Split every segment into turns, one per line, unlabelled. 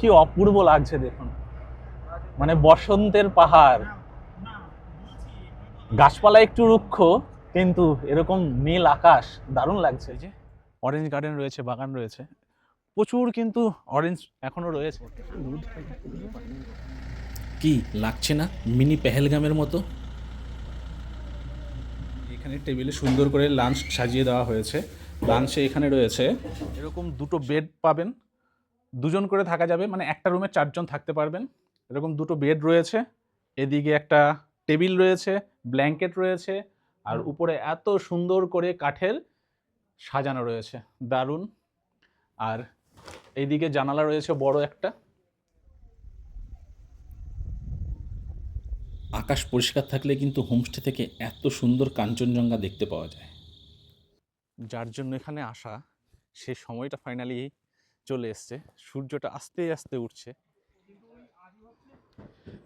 কি অপূর্ব লাগছে দেখুন, মানে বসন্তের পাহাড়, গাছপালা একটু রুক্ষ কিন্তু এরকম নীল আকাশ, দারুণ লাগছে। এই যে অরেঞ্জ গার্ডেন রয়েছে, বাগান রয়েছে প্রচুর, কিন্তু অরেঞ্জ এখনো রয়েছে।
কি লাগছে না মিনি পেহেলগামের মতো?
এখানে টেবিলে সুন্দর করে লাঞ্চ সাজিয়ে দেওয়া হয়েছে। লাঞ্চে এখানে রয়েছে এরকম দুটো বেড পাবেন, দুজন করে থাকা যাবে, মানে একটা রুমে 4 জন থাকতে পারবেন। এরকম দুটো বেড রয়েছে, এদিকে একটা টেবিল রয়েছে, ব্ল্যাঙ্কেট রয়েছে, আর উপরে এত সুন্দর করে কাঠের সাজানো রয়েছে, দারুণ। আর এইদিকে জানালা রয়েছে বড় একটা।
আকাশ পরিষ্কার থাকলে কিন্তু হোমস্টে থেকে এত সুন্দর কাঞ্চনজঙ্ঘা দেখতে পাওয়া যায়।
যার জন্য এখানে আসা, সে সময়টা ফাইনালি চলে এসছে, সূর্যটা আস্তে আস্তে উঠছে।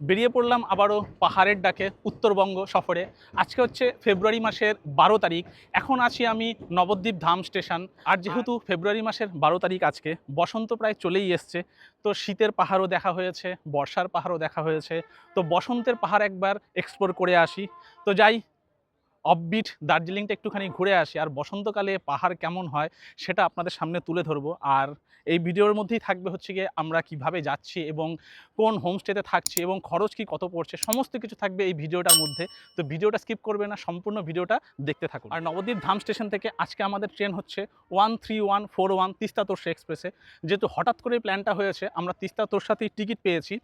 বেরিয়ে পড়লাম আবারও পাহাড়ের ডাকে উত্তরবঙ্গ সফরে। আজকে হচ্ছে ফেব্রুয়ারি মাসের 12 তারিখ। এখন আছি আমি নবদ্বীপ ধাম স্টেশন। আর যেহেতু ফেব্রুয়ারি মাসের 12 তারিখ, আজকে বসন্ত প্রায় চলেই এসছে, তো শীতের পাহাড়ও দেখা হয়েছে, বর্ষার পাহাড়ও দেখা হয়েছে, তো বসন্তের পাহাড় একবার এক্সপ্লোর করে আসি। তো যাই, অফবিট দার্জিলিংটা একটুখানি ঘুরে আসি, আর বসন্তকালে পাহাড় কেমন হয় সেটা আপনাদের সামনে তুলে ধরবো। আর এই ভিডিওর মধ্যেই থাকবে হচ্ছে গিয়ে আমরা কিভাবে যাচ্ছি এবং কোন হোমস্টেতে থাকছি এবং খরচ কি কত পড়ছে, সমস্ত কিছু থাকবে এই ভিডিওটার মধ্যে। তো ভিডিওটা স্কিপ করবে না, সম্পূর্ণ ভিডিওটা দেখতে থাকুন। আর নবদ্বীপ ধাম স্টেশন থেকে আজকে আমাদের ট্রেন হচ্ছে 13141 তিস্তা তোরসা এক্সপ্রেসে। যেহেতু হঠাৎ করে প্ল্যানটা হয়েছে, আমরা তিস্তা তোরসাতেই টিকিট পেয়েছি,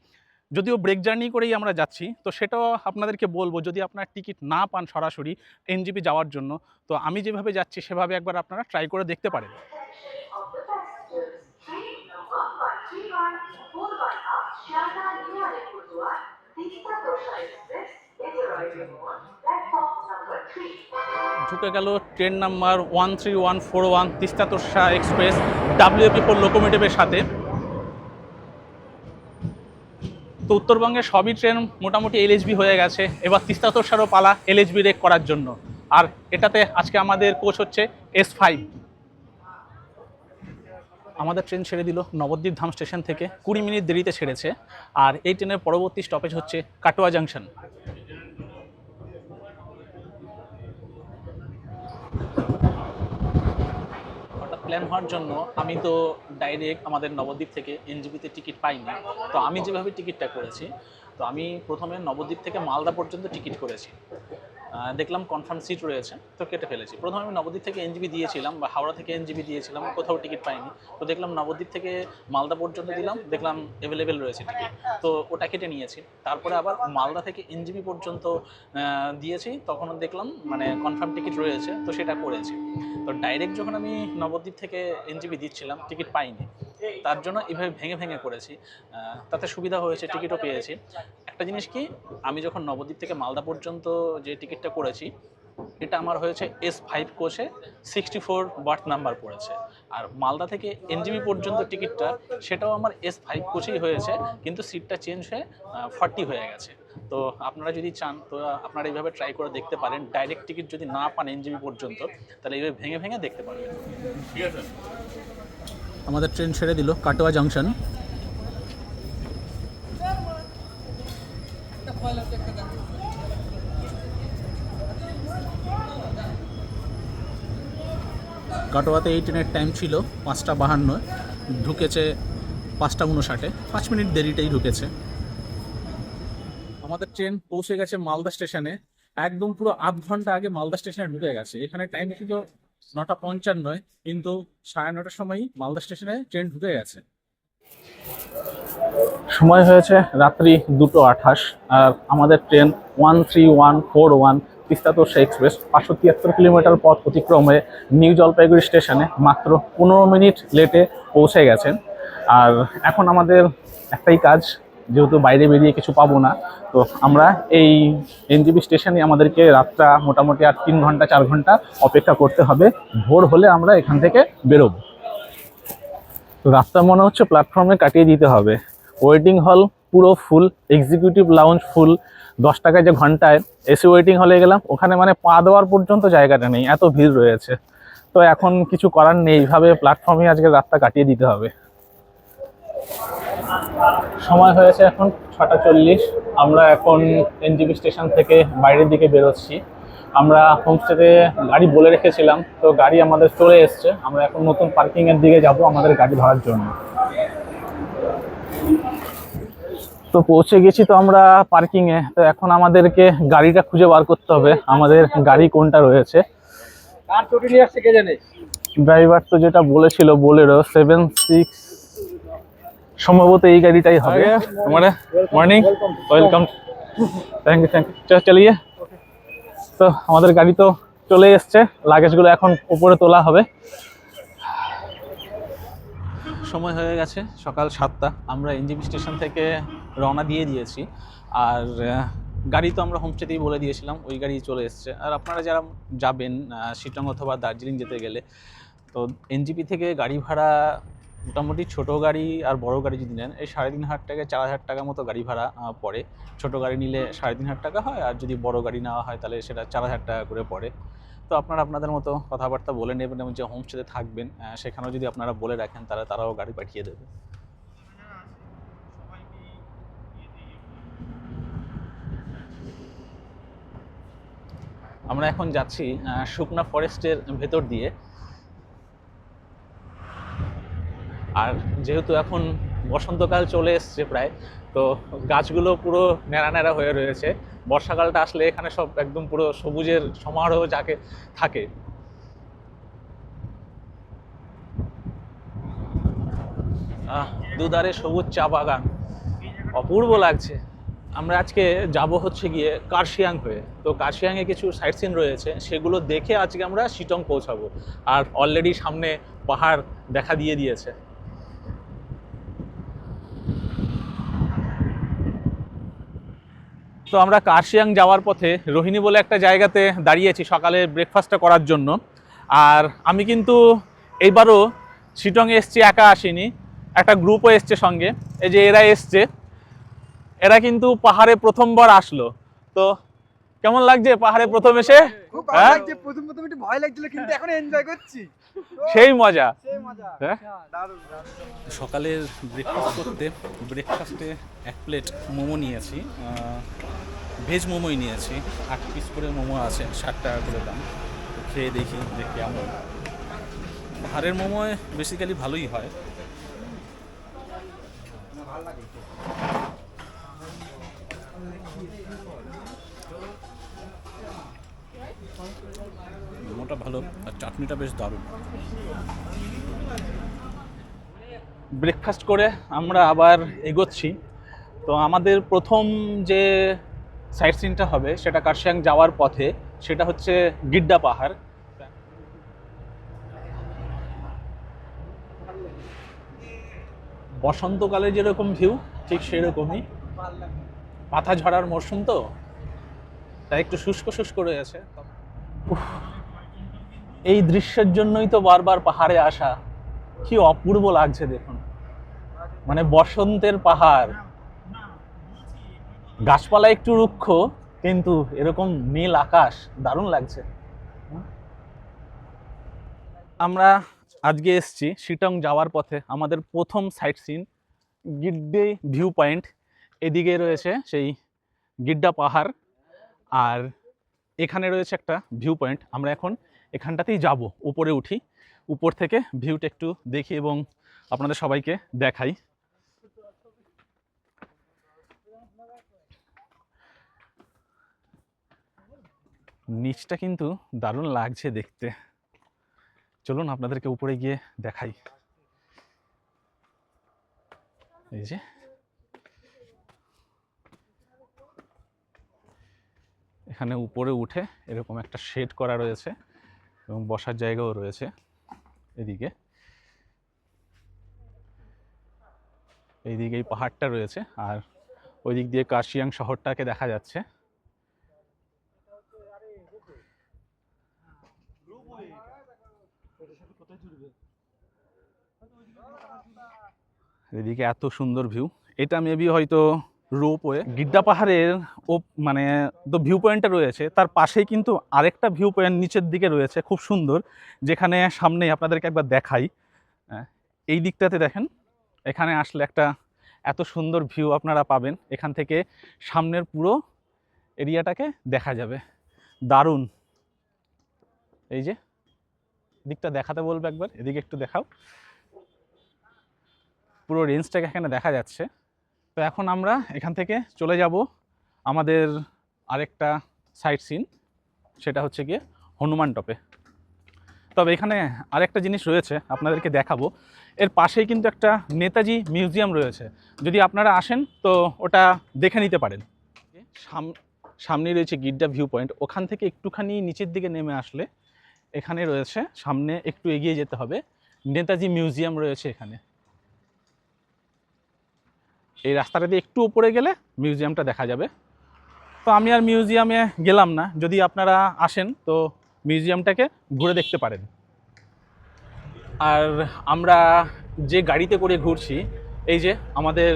যদিও ব্রেক জার্নি করেই আমরা যাচ্ছি, তো সেটাও আপনাদেরকে বলবো। যদি আপনারা টিকিট না পান সরাসরি এনজিপি যাওয়ার জন্য, তো আমি যেভাবে যাচ্ছি সেভাবে একবার আপনারা ট্রাই করে দেখতে পারেন। ঢুকে গেল train number 13141 Teesta Torsa express WAP4 লোকোমোটিভের সাথে। তো উত্তরবঙ্গে সবই ট্রেন মোটামুটি LHB হয়ে গেছে, এবার তিস্তা তোরসারও পালা LHB রেক করার জন্য। আর এটাতে আজকে আমাদের কোচ হচ্ছে S5। আমাদের ট্রেন ছেড়ে দিল নবদ্বীপ ধাম স্টেশন থেকে, 20 মিনিট দেরিতে ছেড়েছে। আর এই ট্রেনের পরবর্তী স্টপেজ হচ্ছে কাটোয়া জাংশন। হঠাৎ প্ল্যান হওয়ার জন্য আমি তো ডাইরেক্ট আমাদের নবদ্বীপ থেকে এনজিপিতে টিকিট পাইনি। তো আমি যেভাবে টিকিটটা করেছি, তো আমি প্রথমে নবদ্বীপ থেকে মালদা পর্যন্ত টিকিট করেছি, দেখলাম কনফার্ম সিট রয়েছে, তো কেটে ফেলেছি। প্রথমে আমি নবদ্বীপ থেকে এনজিপি দিয়েছিলাম বা হাওড়া থেকে এনজিপি দিয়েছিলাম, কোথাও টিকিট পাইনি। তো দেখলাম নবদ্বীপ থেকে মালদা পর্যন্ত দিলাম, দেখলাম অ্যাভেলেবেল রয়েছে টিকিট, তো ওটা কেটে নিয়েছি। তারপরে আবার মালদা থেকে এনজিপি পর্যন্ত দিয়েছি, তখন দেখলাম মানে কনফার্ম টিকিট রয়েছে, তো সেটা করেছি। তো ডাইরেক্ট যখন আমি নবদ্বীপ থেকে এনজিপি দিচ্ছিলাম টিকিট পাইনি, তার জন্য এভাবে ভেঙে ভেঙে করেছি। তাতে সুবিধা হয়েছে, টিকিটও পেয়েছি। একটা জিনিস কি, আমি যখন নবদ্বীপ থেকে মালদা পর্যন্ত যে টিকিটটা করেছি, এটা আমার হয়েছে S5 কোচে 64 বার্থ নাম্বার পড়েছে। আর মালদা থেকে এনজিবি পর্যন্ত টিকিটটা, সেটাও আমার S5 কোচেই হয়েছে, কিন্তু সিটটা চেঞ্জ হয়ে 40 হয়ে গেছে। তো আপনারা যদি চান তো আপনারা এইভাবে ট্রাই করে দেখতে পারেন। ডাইরেক্ট টিকিট যদি না পান এনজিবি পর্যন্ত, তাহলে এইভাবে ভেঙে ভেঙে দেখতে পারবেন। ঠিক আছে, আমাদের ট্রেন ছেড়ে দিল কাটোয়া জাংশন। কাটোয়াতে এই ট্রেনের টাইম ছিল 5:52, ঢুকেছে 5:59, 5 মিনিট দেরিতেই ঢুকেছে। আমাদের ট্রেন পৌঁছে গেছে মালদা স্টেশনে, একদম পুরো আধ ঘন্টা আগে মালদা স্টেশনে ঢুকে গেছে। এখানে টাইম ছিল 9:55, কিন্তু 9:30টার সময়ই মালদা স্টেশনে ট্রেন ঢুকে গেছে। সময় হয়েছে রাত্রি 2:28, আর আমাদের train 13141 Teesta Torsa express 573 kilometre পথ অতিক্রম হয়ে নিউ জলপাইগুড়ি স্টেশনে মাত্র 15 মিনিট লেটে পৌঁছে গেছেন। আর এখন আমাদের একটাই কাজ, যেহেতু বাইরে বেরিয়ে কিছু পাবো না, তো আমরা এই এনজিবি স্টেশনে আমাদেরকে রাতটা মোটামুটি আর 3 ঘন্টা 4 ঘন্টা অপেক্ষা করতে হবে। ভোর হলে আমরা এখান থেকে বেরোবো। তো রাস্তা মনে হচ্ছে প্ল্যাটফর্মে কাটিয়ে দিতে হবে। ওয়েটিং হল পুরো ফুল, এক্সিকিউটিভ লাউঞ্জ ফুল। 10 টাকায় যে ঘন্টায় এসি ওয়েটিং হলে গেলাম, ওখানে মানে পা দেওয়ার পর্যন্ত জায়গাটা নেই, এত ভিড় রয়েছে। তো এখন কিছু করার নেই, এইভাবে প্ল্যাটফর্মে আজকে রাতটা কাটিয়ে দিতে হবে। সময় হয়েছে এখন 6:40। আমরা এখন এনজিপি স্টেশন থেকে বাইরের দিকে বেরোচ্ছি। আমরা হোমস্টেতে গাড়ি বলে রেখেছিলাম, তো গাড়ি আমাদের চলে এসছে। আমরা এখন নতুন পার্কিংয়ের দিকে যাব আমাদের গাড়ি ধরার জন্য। তো পৌঁছে গেছি তো আমরা পার্কিংয়ে। তো এখন আমাদেরকে গাড়িটা খুঁজে বার করতে হবে, আমাদের গাড়ি কোনটা রয়েছে।
কার চটি নিয়ে আসছে কে জানে।
ড্রাইভার তো যেটা বলেছিল বোলেরো 7-6, সম্ভবত এই গাড়িটাই হবে। Morning, welcome, thank you. চলিয়ে তো আমাদের গাড়ি তো চলে এসছে, লাগেজগুলো এখন উপরে তোলা হবে। সময় হয়ে গেছে সকাল 7টা। আমরা এনজিপি স্টেশন থেকে রওনা দিয়ে দিয়েছি। আর গাড়ি তো আমরা হোমস্টেতেই বলে দিয়েছিলাম, ওই গাড়ি চলে এসছে। আর আপনারা যারা যাবেন শিলং অথবা দার্জিলিং যেতে গেলে, তো এনজিপি থেকে গাড়ি ভাড়া মোটামুটি ছোট গাড়ি আর বড় গাড়ি যদি নেন, এই 3,500 থেকে 4,000 টাকা মতো গাড়ি ভাড়া পড়ে। ছোট গাড়ি নিলে 3,500 টাকা হয়, আর যদি বড় গাড়ি নেওয়া হয় তাহলে সেটা 4,000 টাকা করে পড়ে। তো আপনারা আপনাদের মতো কথাবার্তা বলে নেবেন, এবং যে হোমস্টেতে থাকবেন সেখানেও যদি আপনারা বলে রাখেন তাহলে তারাও গাড়ি পাঠিয়ে দেবে। আমরা এখন যাচ্ছি শুকনা ফরেস্টের ভেতর দিয়ে। আর যেহেতু এখন বসন্তকাল চলে এসছে প্রায়, তো গাছগুলো পুরো ন্যাড়া ন্যাড়া হয়ে রয়েছে। বর্ষাকালটা আসলে এখানে সব একদম পুরো সবুজের সমারোহ যাকে থাকে। দুধারে সবুজ চা বাগান, অপূর্ব লাগছে। আমরা আজকে যাব হচ্ছে গিয়ে কার্শিয়াং হয়ে। তো কার্শিয়াংয়ে কিছু সাইট সিন রয়েছে, সেগুলো দেখে আজকে আমরা শিটং পৌঁছাবো। আর অলরেডি সামনে পাহাড় দেখা দিয়ে দিয়েছে। তো আমরা কার্শিয়াং যাওয়ার পথে রোহিণী বলে একটা জায়গাতে দাঁড়িয়েছি সকালের ব্রেকফাস্টটা করার জন্য। আর আমি কিন্তু এইবারও শিটংয়ে এসছি, একা আসিনি, একটা গ্রুপও এসছে সঙ্গে। এই যে এরা এসছে, এরা কিন্তু পাহাড়ে প্রথমবার আসলো। তো কেমন লাগছে পাহাড়ে প্রথম এসে?
খুব ভালো লাগছে। প্রথম একটু ভয় লাগছিল, কিন্তু এখন এনজয় করছি।
সেই মজা।
হ্যাঁ,
সকালের ব্রেকফাস্ট করতে ব্রেকফাস্টে 1 প্লেট মোমো নিয়েছি, ভেজ মোমোই নিয়েছি। 8 পিস করে মোমো আছে, 60 টাকা করে দাম। তো খেয়ে দেখি যে কেমন। পাহাড়ের মোমো বেসিক্যালি ভালোই হয়। মোমোটা ভালো, আর চাটনিটা বেশ দারুণ।
ব্রেকফাস্ট করে আমরা আবার এগোচ্ছি। তো আমাদের প্রথম যে সাইট সিনটা হবে সেটা কার্শিয়াং যাওয়ার পথে, সেটা হচ্ছে গিড্ডা পাহাড়। বসন্তকালে যেরকম ভিউ ঠিক সেরকমই। পাতা ঝরার মরশুম তো, তাই একটু শুষ্ক শুষ্ক রয়েছে। এই দৃশ্যের জন্যই তো বারবার পাহাড়ে আসা। কি অপূর্ব লাগছে দেখুন, মানে বসন্তের পাহাড়। গাছপালা একটু রুক্ষ, কিন্তু এরকম নীল আকাশ, দারুণ লাগছে। আমরা আজকে এসছি শিটং যাওয়ার পথে আমাদের প্রথম সাইট সিন গিড্ডে ভিউ পয়েন্ট। এদিকে রয়েছে সেই গিড্ডা পাহাড়, আর এখানে রয়েছে একটা ভিউ পয়েন্ট। আমরা এখন এখানটাতেই যাব, উপরে উঠি, উপর থেকে ভিউটা একটু দেখি এবং আপনাদের সবাইকে দেখাই। নিচটা কিন্তু দারুণ লাগছে দেখতে। চলুন আপনাদেরকে উপরে গিয়ে দেখাই। এই যে এখানে উপরে উঠে এরকম একটা শেড করা রয়েছে এবং বসার জায়গাও রয়েছে। এদিকে এইদিকে এই পাহাড়টা রয়েছে, আর ওই দিক দিয়ে কার্শিয়াং শহরটাকে দেখা যাচ্ছে। এদিকে এত সুন্দর ভিউ। এটা মেবি হয়তো রোপওয়ে। গিড্ডা পাহাড়ের মানে তো ভিউ পয়েন্টটা রয়েছে, তার পাশেই কিন্তু আরেকটা ভিউ পয়েন্ট নিচের দিকে রয়েছে খুব সুন্দর, যেখানে সামনে আপনাদেরকে একবার দেখাই। এই দিকটাতে দেখেন, এখানে আসলে একটা
এত সুন্দর ভিউ আপনারা পাবেন এখান থেকে, সামনের পুরো এরিয়াটাকে দেখা যাবে, দারুণ। এই যে দিকটা দেখাতে বলবো একবার, এদিকে একটু দেখাও, পুরো রেঞ্জটাকে এখানে দেখা যাচ্ছে। তো এখন আমরা এখান থেকে চলে যাব আমাদের আরেকটা সাইট সিন, সেটা হচ্ছে গিয়ে হনুমান টপে। তবে এখানে আরেকটা জিনিস রয়েছে আপনাদেরকে দেখাবো, এর পাশেই কিন্তু একটা নেতাজি মিউজিয়াম রয়েছে, যদি আপনারা আসেন তো ওটা দেখে নিতে পারেন। সামনে রয়েছে গিড্ডা ভিউ পয়েন্ট, ওখান থেকে একটুখানি নিচের দিকে নেমে আসলে এখানে রয়েছে, সামনে একটু এগিয়ে যেতে হবে, নেতাজি মিউজিয়াম রয়েছে এখানে। এই রাস্তাটা দিয়ে একটু উপরে গেলে মিউজিয়ামটা দেখা যাবে। তো আমি আর মিউজিয়ামে গেলাম না, যদি আপনারা আসেন তো মিউজিয়ামটাকে ঘুরে দেখতে পারেন। আর আমরা যে গাড়িতে করে ঘুরছি, এই যে আমাদের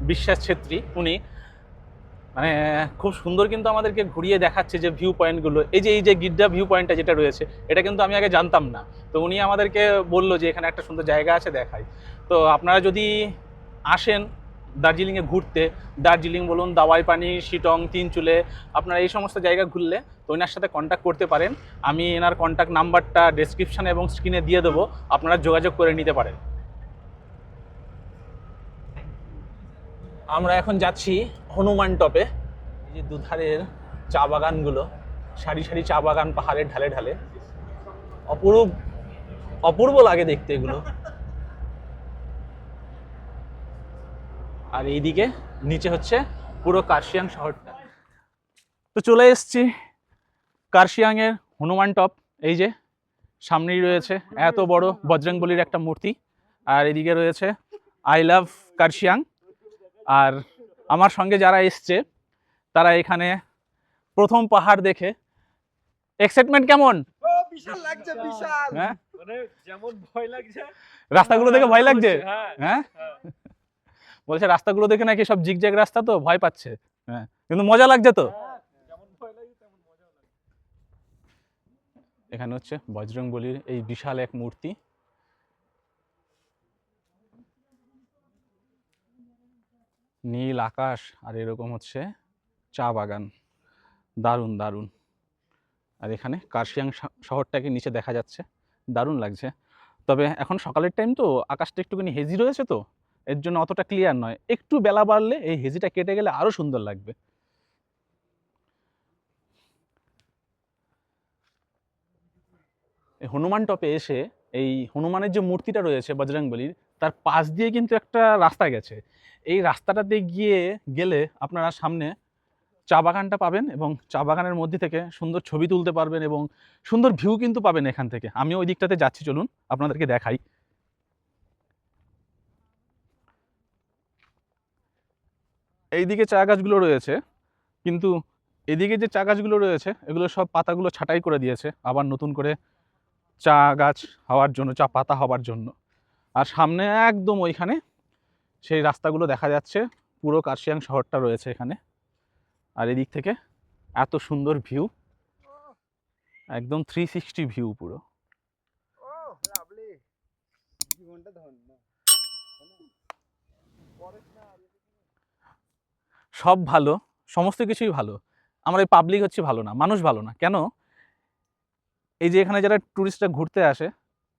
বিশ্বাস ছেত্রী, উনি মানে খুব সুন্দর কিন্তু আমাদেরকে ঘুরিয়ে দেখাচ্ছে যে ভিউ পয়েন্টগুলো। এই যে গিড্ডা ভিউ পয়েন্টটা যেটা রয়েছে, এটা কিন্তু আমি আগে জানতাম না, তো উনি আমাদেরকে বললো যে এখানে একটা সুন্দর জায়গা আছে, দেখাই। তো আপনারা যদি আসেন দার্জিলিংয়ে ঘুরতে, দার্জিলিং বলুন, দাওয়াই পানি, শিটং, তিনচুলে, আপনারা এই সমস্ত জায়গা ঘুরলে তো ওনার সাথে কন্ট্যাক্ট করতে পারেন। আমি এনার কন্ট্যাক্ট নাম্বারটা ডেসক্রিপশানে এবং স্ক্রিনে দিয়ে দেবো, আপনারা যোগাযোগ করে নিতে পারেন। আমরা এখন যাচ্ছি হনুমান টপে। এই যে দুধারের চা বাগানগুলো, সারি সারি চা বাগান পাহাড়ের ঢালে ঢালে, অপূর্ব লাগে দেখতে এগুলো। আর এইদিকে নিচে হচ্ছে পুরো কার্শিয়াং শহরটা। তো চলে এসেছি কার্শিয়াংয়ের হনুমান টপ। এই যে সামনেই রয়েছে এত বড় বজরংবলির একটা মূর্তি, আর এদিকে রয়েছে আই লাভ কার্শিয়াং। আর আমার সঙ্গে যারা এসছে তারা এখানে প্রথম পাহাড় দেখে এক্সাইটমেন্ট কেমন?
বিশাল লাগছে, বিশাল।
হ্যাঁ,
মানে যেমন ভয় লাগছে,
রাস্তাগুলো দেখে ভয় লাগছে।
হ্যাঁ
হ্যাঁ, বলছে রাস্তাগুলো দেখে নাকি সব জিগজ্যাগ রাস্তা, তো ভয় পাচ্ছে। হ্যাঁ, কিন্তু মজা লাগছে তো।
যেমন ভয় লাগে তেমন মজা লাগে।
এখানে হচ্ছে বজরংবলির এই বিশাল এক মূর্তি। নীল আকাশ আর এরকম হচ্ছে চা বাগান, দারুণ দারুণ। আর এখানে কার্শিয়াং শহরটাকে নিচে দেখা যাচ্ছে, দারুণ লাগছে। তবে এখন সকালের টাইম তো আকাশটা একটুখানি হেজি রয়েছে, তো এর জন্য অতটা ক্লিয়ার নয়। একটু বেলা বাড়লে এই হেজিটা কেটে গেলে আরো সুন্দর লাগবে। এই হনুমান টপে এসে এই হনুমানের যে মূর্তিটা রয়েছে বজরংবলির, তার পাশ দিয়ে কিন্তু একটা রাস্তা গেছে। এই রাস্তাটাতে গেলে আপনারা সামনে চা বাগানটা পাবেন, এবং চা বাগানের মধ্যে থেকে সুন্দর ছবি তুলতে পারবেন, এবং সুন্দর ভিউ কিন্তু পাবেন এখান থেকে। আমি ওই দিকটাতে যাচ্ছি, চলুন আপনাদেরকে দেখাই। এইদিকে চা গাছগুলো রয়েছে, কিন্তু এদিকে যে চা গাছগুলো রয়েছে এগুলো সব পাতাগুলো ছাঁটাই করে দিয়েছে আবার নতুন করে চা গাছ হওয়ার জন্য, চা পাতা হওয়ার জন্য। আর সামনে একদম ওইখানে সেই রাস্তাগুলো দেখা যাচ্ছে, পুরো কার্শিয়াং শহরটা রয়েছে এখানে। আর এদিক থেকে এত সুন্দর ভিউ, একদম 360 ভিউ পুরো।
ও লাভলি, জীবনটা ধন্য।
সব ভালো, সমস্ত কিছুই ভালো, আমার এই পাবলিক হচ্ছে ভালো না, মানুষ ভালো না। কেন? এই যে এখানে যারা টুরিস্টরা ঘুরতে আসে,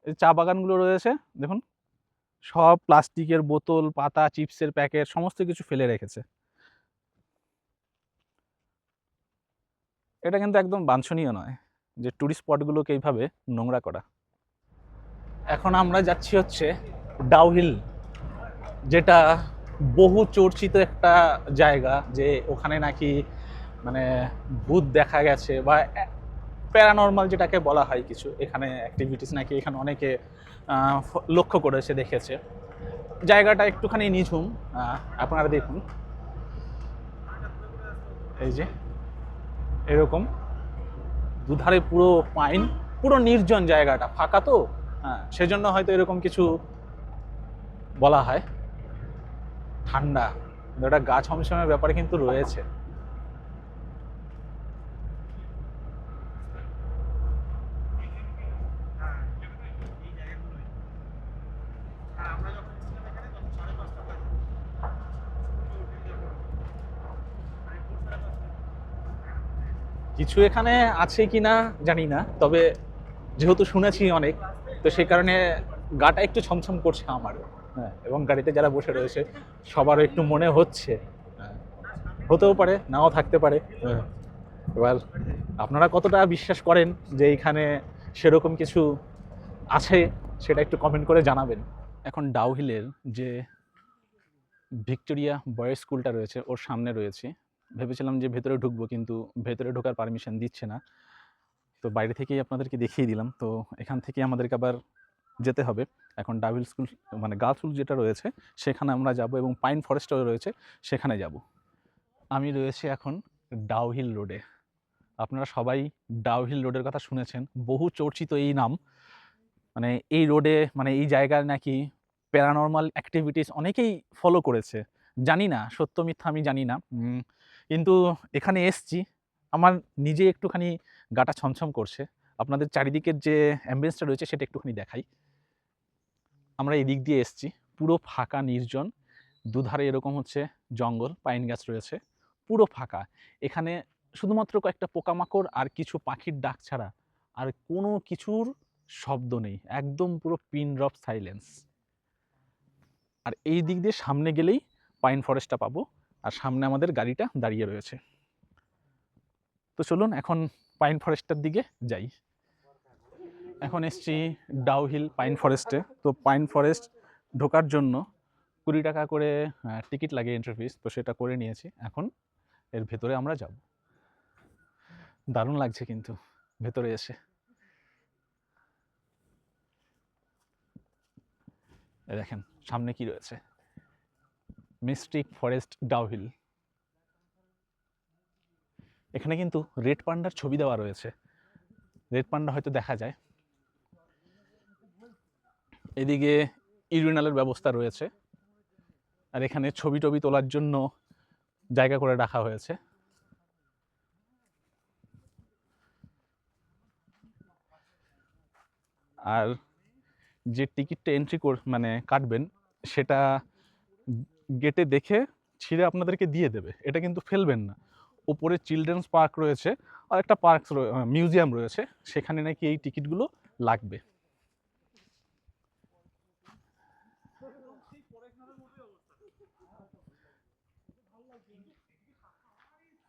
এই চা বাগানগুলো রয়েছে দেখুন, সব প্লাস্টিকের বোতল, পাতা, চিপসের প্যাকেট সমস্ত কিছু ফেলে রেখেছে। এটা কিন্তু একদম বাঞ্ছনীয় নয় যে টুরিস্ট স্পটগুলোকে এইভাবে নোংরা করা। এখন আমরা যাচ্ছি হচ্ছে ডাউহিল, যেটা বহু চর্চিত একটা জায়গা, যে ওখানে নাকি মানে ভূত দেখা গেছে বা প্যারানর্মাল যেটাকে বলা হয় কিছু, এখানে অ্যাক্টিভিটিস নাকি এখানে অনেকে লক্ষ্য করেছে, দেখেছে। জায়গাটা একটুখানি নিঝুম, আপনারা দেখুন। এই যে এরকম দুধারে পুরো পাইন, পুরো নির্জন জায়গাটা, ফাঁকা তো, হ্যাঁ, সেজন্য হয়তো এরকম কিছু বলা হয়। ঠান্ডা, একটা গা ছমছমের ব্যাপারে কিন্তু রয়েছে।
কিছু এখানে আছে কি না জানি না, তবে যেহেতু শুনেছি অনেক, তো সেই কারণে গাটা একটু ছমছম করছে আমার। হ্যাঁ, এবং গাড়িতে যারা বসে রয়েছে সবারও একটু মনে হচ্ছে। হ্যাঁ, হতেও পারে, নাও থাকতে পারে। হ্যাঁ, এবার আপনারা কতটা বিশ্বাস করেন যে এখানে সেরকম কিছু আছে, সেটা একটু কমেন্ট করে জানাবেন। এখন ডাউহিলের যে ভিক্টোরিয়া বয়েজ স্কুলটা রয়েছে ওর সামনে রয়েছে। ভেবেছিলাম যে ভেতরে ঢুকবো, কিন্তু ভেতরে ঢোকার পারমিশন দিচ্ছে না, তো বাইরে থেকেই আপনাদেরকে দেখিয়ে দিলাম। তো এখান থেকে আমাদেরকে আবার যেতে হবে। এখন ডাউহিল স্কুল মানে গার্লস স্কুল যেটা রয়েছে সেখানে আমরা যাব, এবং পাইন ফরেস্টও রয়েছে সেখানে যাব। আমি রয়েছি এখন ডাউহিল রোডে। আপনারা সবাই ডাউহিল রোডের কথা শুনেছেন, বহু চর্চিত এই নাম। মানে এই রোডে, মানে এই জায়গায় নাকি প্যারানর্মাল অ্যাক্টিভিটিস অনেকেই ফলো করেছে। জানি না সত্য মিথ্যা, আমি জানি না, কিন্তু এখানে এসছি, আমার নিজে একটুখানি গাটা ছমছম করছে। আপনাদের চারিদিকের যে অ্যাম্বিয়েন্সটা রয়েছে সেটা একটুখানি দেখাই। আমরা এই দিক দিয়ে এসছি, পুরো ফাঁকা নির্জন, দুধারে এরকম হচ্ছে জঙ্গল, পাইন গাছ রয়েছে, পুরো ফাঁকা। এখানে শুধুমাত্র কয়েকটা পোকামাকড় আর কিছু পাখির ডাক ছাড়া আর কোনো কিছুর শব্দ নেই, একদম পুরো পিন ড্রপ সাইলেন্স। আর এই দিক দিয়ে সামনে গেলেই পাইন ফরেস্টটা পাবো, আর সামনে আমাদের গাড়িটা দাঁড়িয়ে রয়েছে। তো চলুন এখন পাইন ফরেস্টটার দিকে যাই। এখন এসছি ডাউহিল পাইন ফরেস্টে। তো পাইন ফরেস্ট ঢোকার জন্য 20 টাকা করে টিকিট লাগে, এন্ট্রি ফিস, তো সেটা করে নিয়েছি। এখন এর ভেতরে আমরা যাব। দারুণ লাগছে কিন্তু ভেতরে এসে। দেখেন সামনে কি রয়েছে, মিস্টিক ফরেস্ট ডাউহিল। এখানে কিন্তু রেড পান্ডার ছবি দেওয়া রয়েছে, রেড পান্ডা হয়তো দেখা যায়। এদিকে ইউরিনালের ব্যবস্থা রয়েছে, আর এখানে ছবি টবি তোলার জন্য জায়গা করে রাখা হয়েছে। আর যে টিকিটটা এন্ট্রি মানে কাটবেন, সেটা গেটে দেখে ছিঁড়ে আপনাদেরকে দিয়ে দেবে, এটা কিন্তু ফেলবেন না। উপরে চিলড্রেন্স পার্ক রয়েছে, আর একটা পার্ক মিউজিয়াম রয়েছে, সেখানে নাকি এই টিকিটগুলো লাগবে।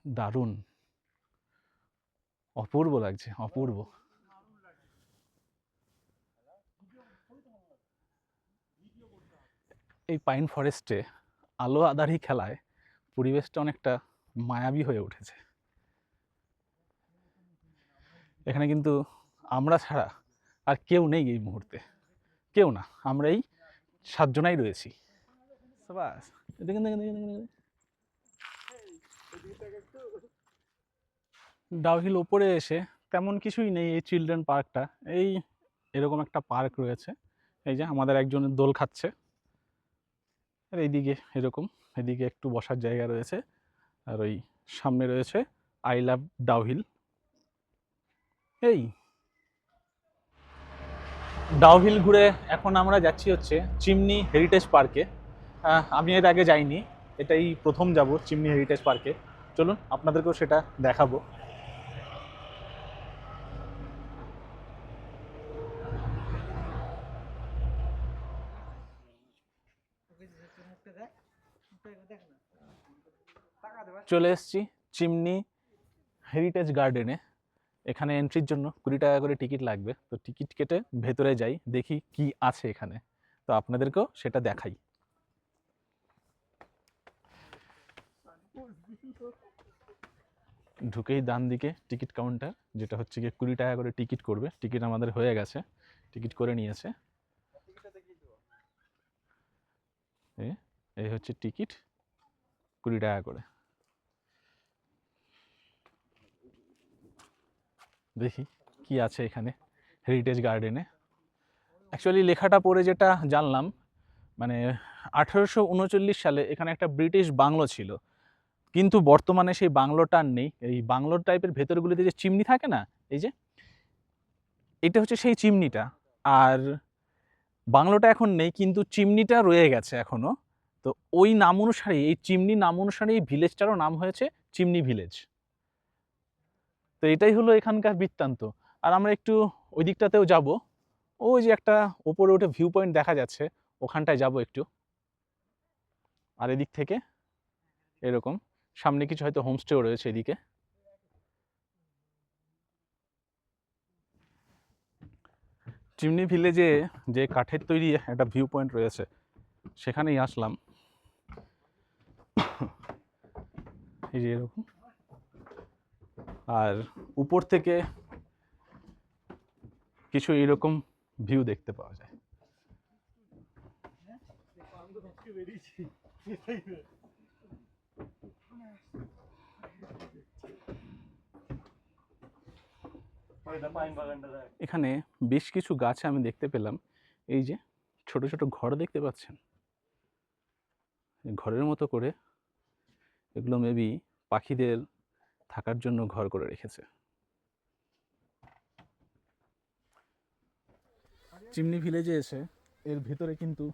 দারুণ, অপূর্ব লাগছে, অপূর্ব। এই পাইন ফরেস্টে আলো আঁধারি খেলায় পরিবেশটা অনেকটা মায়াবী হয়ে উঠেছে। এখানে কিন্তু আমরা ছাড়া আর কেউ নেই এই মুহূর্তে, কেউ না, আমরা এই 7 জনাই রয়েছি। বাস দেখেন দেখেন দেখেন দেখেন, ডাউহিল ওপরে এসে তেমন কিছুই নেই। এই চিলড্রেন পার্কটা, এই এরকম একটা পার্ক রয়েছে, এই যে আমাদের একজন দোল খাচ্ছে, আর এইদিকে এরকম, এদিকে একটু বসার জায়গা রয়েছে, আর ওই সামনে রয়েছে আই লাভ ডাউহিল। এই ডাউহিল ঘুরে এখন আমরা যাচ্ছি হচ্ছে চিমনি হেরিটেজ পার্কে। আমি এর আগে যাইনি, এটাই প্রথম যাব চিমনি হেরিটেজ পার্কে। চলুন আপনাদেরকেও সেটা দেখাবো। চলে এসেছি চিমনি হেরিটেজ গার্ডেনে। এখানে এন্ট্রির জন্য 20 টাকা করে টিকিট লাগবে। তো টিকিট কেটে ভেতরে যাই, দেখি কি আছে এখানে, তো আপনাদেরকেও সেটা দেখাই। ঢুকেই ডান দিকে টিকিট কাউন্টার, যেটা হচ্ছে গিয়ে 20 টাকা করে টিকিট করবে। টিকিট আমাদের হয়ে গেছে, টিকিট করে নিয়েছে। এই হচ্ছে টিকিট, 20 টাকা করে। দেখি কি আছে এখানে হেরিটেজ গার্ডেনে। অ্যাকচুয়ালি লেখাটা পড়ে যেটা জানলাম, মানে 1839 সালে এখানে একটা ব্রিটিশ বাংলো ছিল, কিন্তু বর্তমানে সেই বাংলোটা আর নেই। এই বাংলোর টাইপের ভেতরগুলিতে যে চিমনি থাকে না, এই যে এটা হচ্ছে সেই চিমনিটা। আর বাংলোটা এখন নেই, কিন্তু চিমনিটা রয়ে গেছে এখনো। তো ওই নাম অনুসারে, এই চিমনি নাম অনুসারে এই ভিলেজটারও নাম হয়েছে চিমনি ভিলেজ। তো
তো এটাই হলো এখানকার বৃত্তান্ত। আর আমরা একটু ওই দিকটাতেও যাব, ওই যে একটা ওপরে উঠে ভিউ পয়েন্ট দেখা যাচ্ছে, ওখানটায় যাব একটু। আর এদিক থেকে এরকম সামনে কিছু হয়তো হোমস্টেও রয়েছে এদিকে। চিমনি ভিলেজে যে কাঠের তৈরি একটা ভিউ পয়েন্ট রয়েছে, সেখানেই আসলাম। এই যে এরকম, আর উপর থেকে কিছু এরকম ভিউ দেখতে পাওয়া যায়। এখানে বেশ কিছু গাছ আমি দেখতে পেলাম। এই যে ছোট ছোট ঘর দেখতে পাচ্ছেন, ঘরের মতো করে এগুলো মেবি পাখিদের থাকার জন্য ঘর করে রেখেছে। চিমনি ভিলেজে এসে এর ভিতরে কিন্তু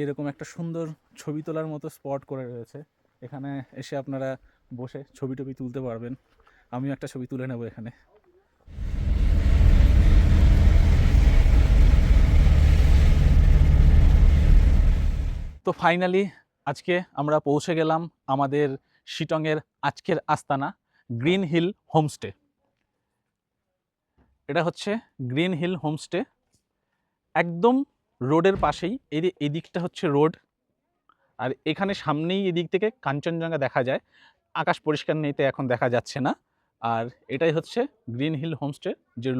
এরকম একটা সুন্দর ছবি তোলার মতো স্পট করে রয়েছে। এখানে এসে আপনারা বসে ছবি টবি তুলতে পারবেন। আমিও একটা ছবি তুলে নেব এখানে। তো ফাইনালি আজকে আমরা পৌঁছে গেলাম আমাদের শিটংয়ের আজকের আস্তানা, গ্রিন হিল হোমস্টে। এটা হচ্ছে গ্রিন হিল হোমস্টে, একদম রোডের পাশেই। এই দিকটা হচ্ছে রোড, আর এখানে সামনেই এদিক থেকে কাঞ্চনজঙ্ঘা দেখা যায়। আকাশ পরিষ্কার নেই, তো এখন দেখা যাচ্ছে না। আর এটাই হচ্ছে গ্রিন হিল হোমস্টে যে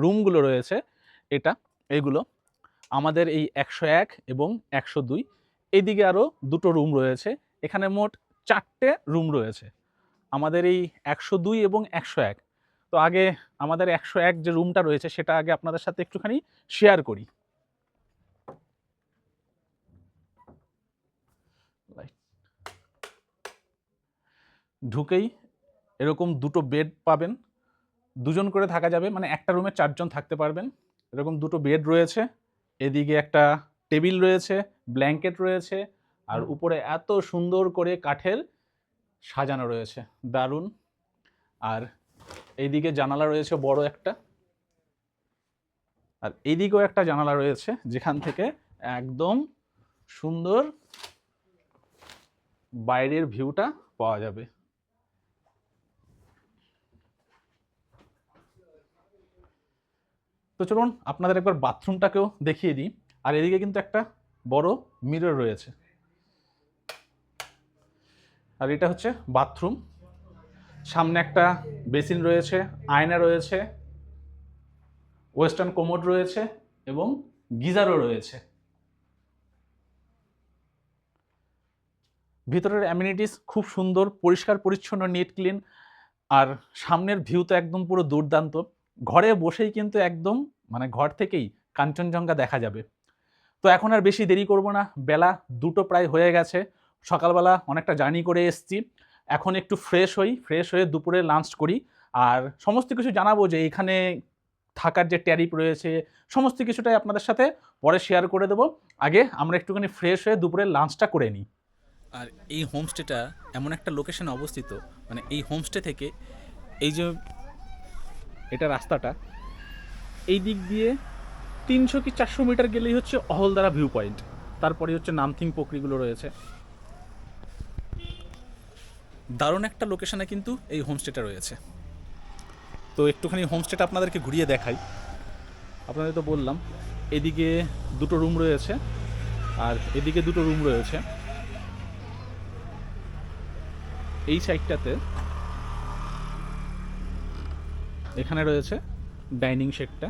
রুমগুলো রয়েছে, এগুলো আমাদের এই 101 এবং 102, এইদিকে আরও 2টো রুম রয়েছে। এখানে মোট 4টে রুম রয়েছে আমাদের এই 102 এবং 101। তো আগে আমাদের 101 যে রুমটা রয়েছে সেটা আগে আপনাদের সাথে একটুখানি শেয়ার করি। ঢুকেই এরকম 2টো বেড পাবেন, 2জন করে থাকা যাবে, মানে একটা রুমে 4জন থাকতে পারবেন। এরকম 2টো বেড রয়েছে, এদিকে একটা টেবিল রয়েছে, ব্ল্যাঙ্কেট রয়েছে, আর উপরে এত সুন্দর করে কাঠের সাজানো রয়েছে, দারুণ। আর এইদিকে জানালা রয়েছে বড় একটা, আর এইদিকেও একটা জানালা রয়েছে যেখান থেকে একদম সুন্দর বাইরের ভিউটা পাওয়া যাবে। তো চলুন আপনাদের একবার বাথরুমটাকেও দেখিয়ে দিই। আর এদিকে কিন্তু একটা বড় মিরর রয়েছে, আর এটা হচ্ছে বাথরুম। সামনে একটা বেসিন রয়েছে, আয়না রয়েছে, ওয়েস্টার্ন কোমোড রয়েছে এবং গিজারও রয়েছে। ভিতরের অ্যামিনিটিস খুব সুন্দর, পরিষ্কার পরিচ্ছন্ন, নিট ক্লিন। আর সামনের ভিউ তো একদম পুরো দুর্দান্ত। ঘরে বসেই কিন্তু একদম মানে ঘর থেকেই কাঞ্চনজঙ্ঘা দেখা যাবে। তো এখন আর বেশি দেরি করব না, বেলা 2টো প্রায় হয়ে গেছে। সকালবেলা অনেকটা জার্নি করে এসেছি, এখন একটু ফ্রেশ হয়ে দুপুরে লাঞ্চ করি। আর সমস্ত কিছু জানাবো যে এখানে থাকার যে ট্যারিফ রয়েছে, সমস্ত কিছুটাই আপনাদের সাথে পরে শেয়ার করে দেবো। আগে আমরা একটুখানি ফ্রেশ হয়ে দুপুরে লাঞ্চটা করে নিই। আর এই হোমস্টেটা এমন একটা লোকেশনে অবস্থিত, মানে এই হোমস্টে থেকে এই যে এটা রাস্তাটা, এই দিক দিয়ে 300 কি 400 মিটার গেলেই হচ্ছে অহলদারা ভিউ পয়েন্ট, তারপরে হচ্ছে নামথিং পোকরিগুলো রয়েছে। দারুণ একটা লোকেশনে কিন্তু এই হোমস্টেটা রয়েছে। তো একটুখানি হোমস্টেটা আপনাদেরকে ঘুরিয়ে দেখাই। আপনাদের তো বললাম এদিকে 2টো রুম রয়েছে আর এদিকে 2টো রুম রয়েছে। এই সাইডটাতে এখানে রয়েছে ডাইনিং সেটটা,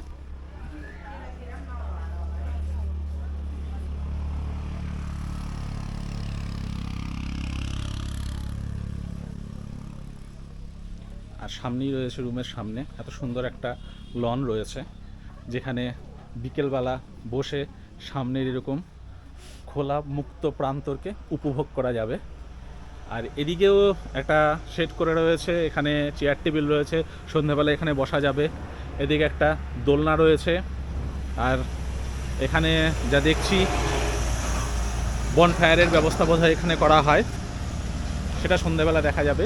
আর সামনেই রয়েছে রুমের সামনে এত সুন্দর একটা লন রয়েছে, যেখানে বিকেলবেলা বসে সামনের এরকম খোলা মুক্ত প্রান্তরকে উপভোগ করা যাবে। আর এদিকেও একটা সেট করে রয়েছে, এখানে চেয়ার টেবিল রয়েছে, সন্ধ্যাবেলা এখানে বসা যাবে। এদিকে একটা দোলনা রয়েছে, আর এখানে যা দেখছি বনফায়ারের ব্যবস্থা বোধহয় এখানে করা হয়, সেটা সন্ধ্যাবেলা দেখা যাবে।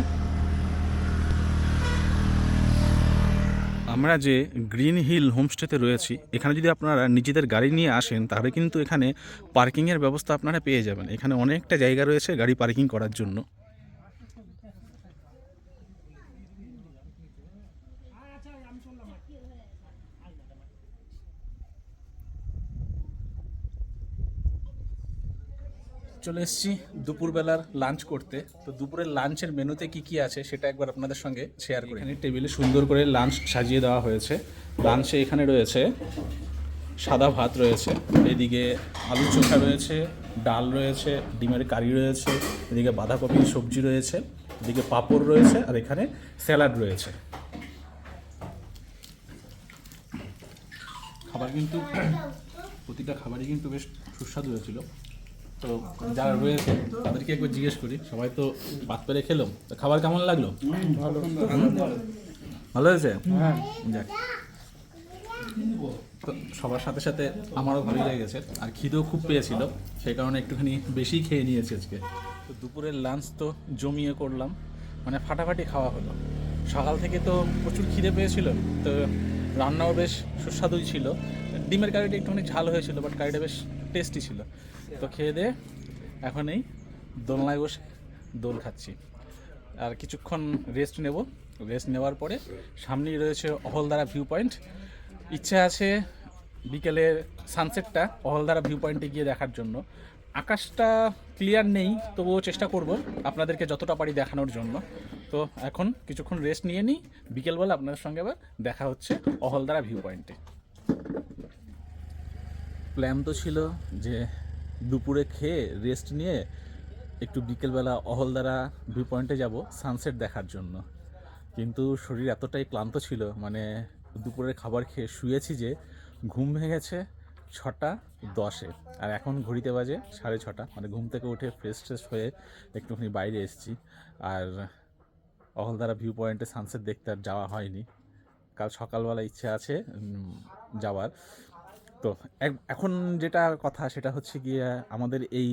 আমরা যে গ্রিন হিল হোমস্টেতে রয়েছি, এখানে যদি আপনারা নিজেদের গাড়ি নিয়ে আসেন তাহলে কিন্তু এখানে পার্কিংয়ের ব্যবস্থা আপনারা পেয়ে যাবেন। এখানে অনেকটা জায়গা রয়েছে গাড়ি পার্কিং করার জন্য। চলে এসেছি দুপুরবেলার লাঞ্চ করতে। তো দুপুরের লাঞ্চের মেনুতে কি কি আছে সেটা একবার আপনাদের সঙ্গে শেয়ার করি। এখানে টেবিলে সুন্দর করে লাঞ্চ সাজিয়ে দেওয়া হয়েছে। লাঞ্চে এখানে রয়েছে সাদা ভাত রয়েছে, এদিকে আলু চোখা রয়েছে, ডাল রয়েছে, ডিমের কারি রয়েছে, এদিকে বাঁধাকপির সবজি রয়েছে, এদিকে পাঁপড় রয়েছে, আর এখানে স্যালাড রয়েছে। খাবার কিন্তু প্রতিটা খাবারই কিন্তু বেশ সুস্বাদু হয়েছিল। তো যারা রয়েছে তাদেরকে একবার জিজ্ঞেস করি, সবাই তো ভাত পেরে খেলাম, তো খাবার কেমন লাগলো? ভালো হয়েছে? যাক, তো সবার সাথে সাথে আমারও ভালোই লেগেছে, আর খিদেও খুব পেয়েছিল, সেই কারণে একটুখানি বেশি খেয়ে নিয়েছি আজকে। তো দুপুরের লাঞ্চ তো জমিয়ে করলাম, মানে ফাটাফাটি খাওয়া হলো। সকাল থেকে তো প্রচুর খিদে পেয়েছিল, তো রান্নাও বেশ সুস্বাদুই ছিল। ডিমের কারিটা একটুখানি ঝাল হয়েছিল, বাট কারিটা বেশ টেস্টি ছিল। তো খেয়ে দিয়ে এখন এই দোলনায় বসে দোল খাচ্ছি, আর কিছুক্ষণ রেস্ট নেব। রেস্ট নেওয়ার পরে সামনেই রয়েছে অহলদারা ভিউ পয়েন্ট। ইচ্ছা আছে বিকেলের সানসেটটা অহলদারা ভিউ পয়েন্টে গিয়ে দেখার জন্য। আকাশটা ক্লিয়ার নেই, তবুও চেষ্টা করব আপনাদেরকে যতটা পারি দেখানোর জন্য। তো এখন কিছুক্ষণ রেস্ট নিয়ে নিই, বিকেলবেলা আপনাদের সঙ্গে আবার দেখা হচ্ছে অহলদারা ভিউ পয়েন্টে। প্ল্যান তো ছিল যে দুপুরে খেয়ে রেস্ট নিয়ে একটু বিকেলবেলা অহলদারা ভিউ পয়েন্টে যাব সানসেট দেখার জন্য, কিন্তু শরীর এতটাই ক্লান্ত ছিল, মানে দুপুরের খাবার খেয়ে শুয়েছি যে ঘুম ভেঙেছে 6:10, আর এখন ঘড়িতে বাজে 6:30। মানে ঘুম থেকে উঠে ফ্রেশ ট্রেশ হয়ে একটুখানি বাইরে এসেছি, আর অহলদারা ভিউ পয়েন্টে সানসেট দেখতে আর যাওয়া হয়নি। কাল সকালবেলা ইচ্ছে আছে যাওয়ার। তো এখন যেটা কথা সেটা হচ্ছে গিয়ে আমাদের এই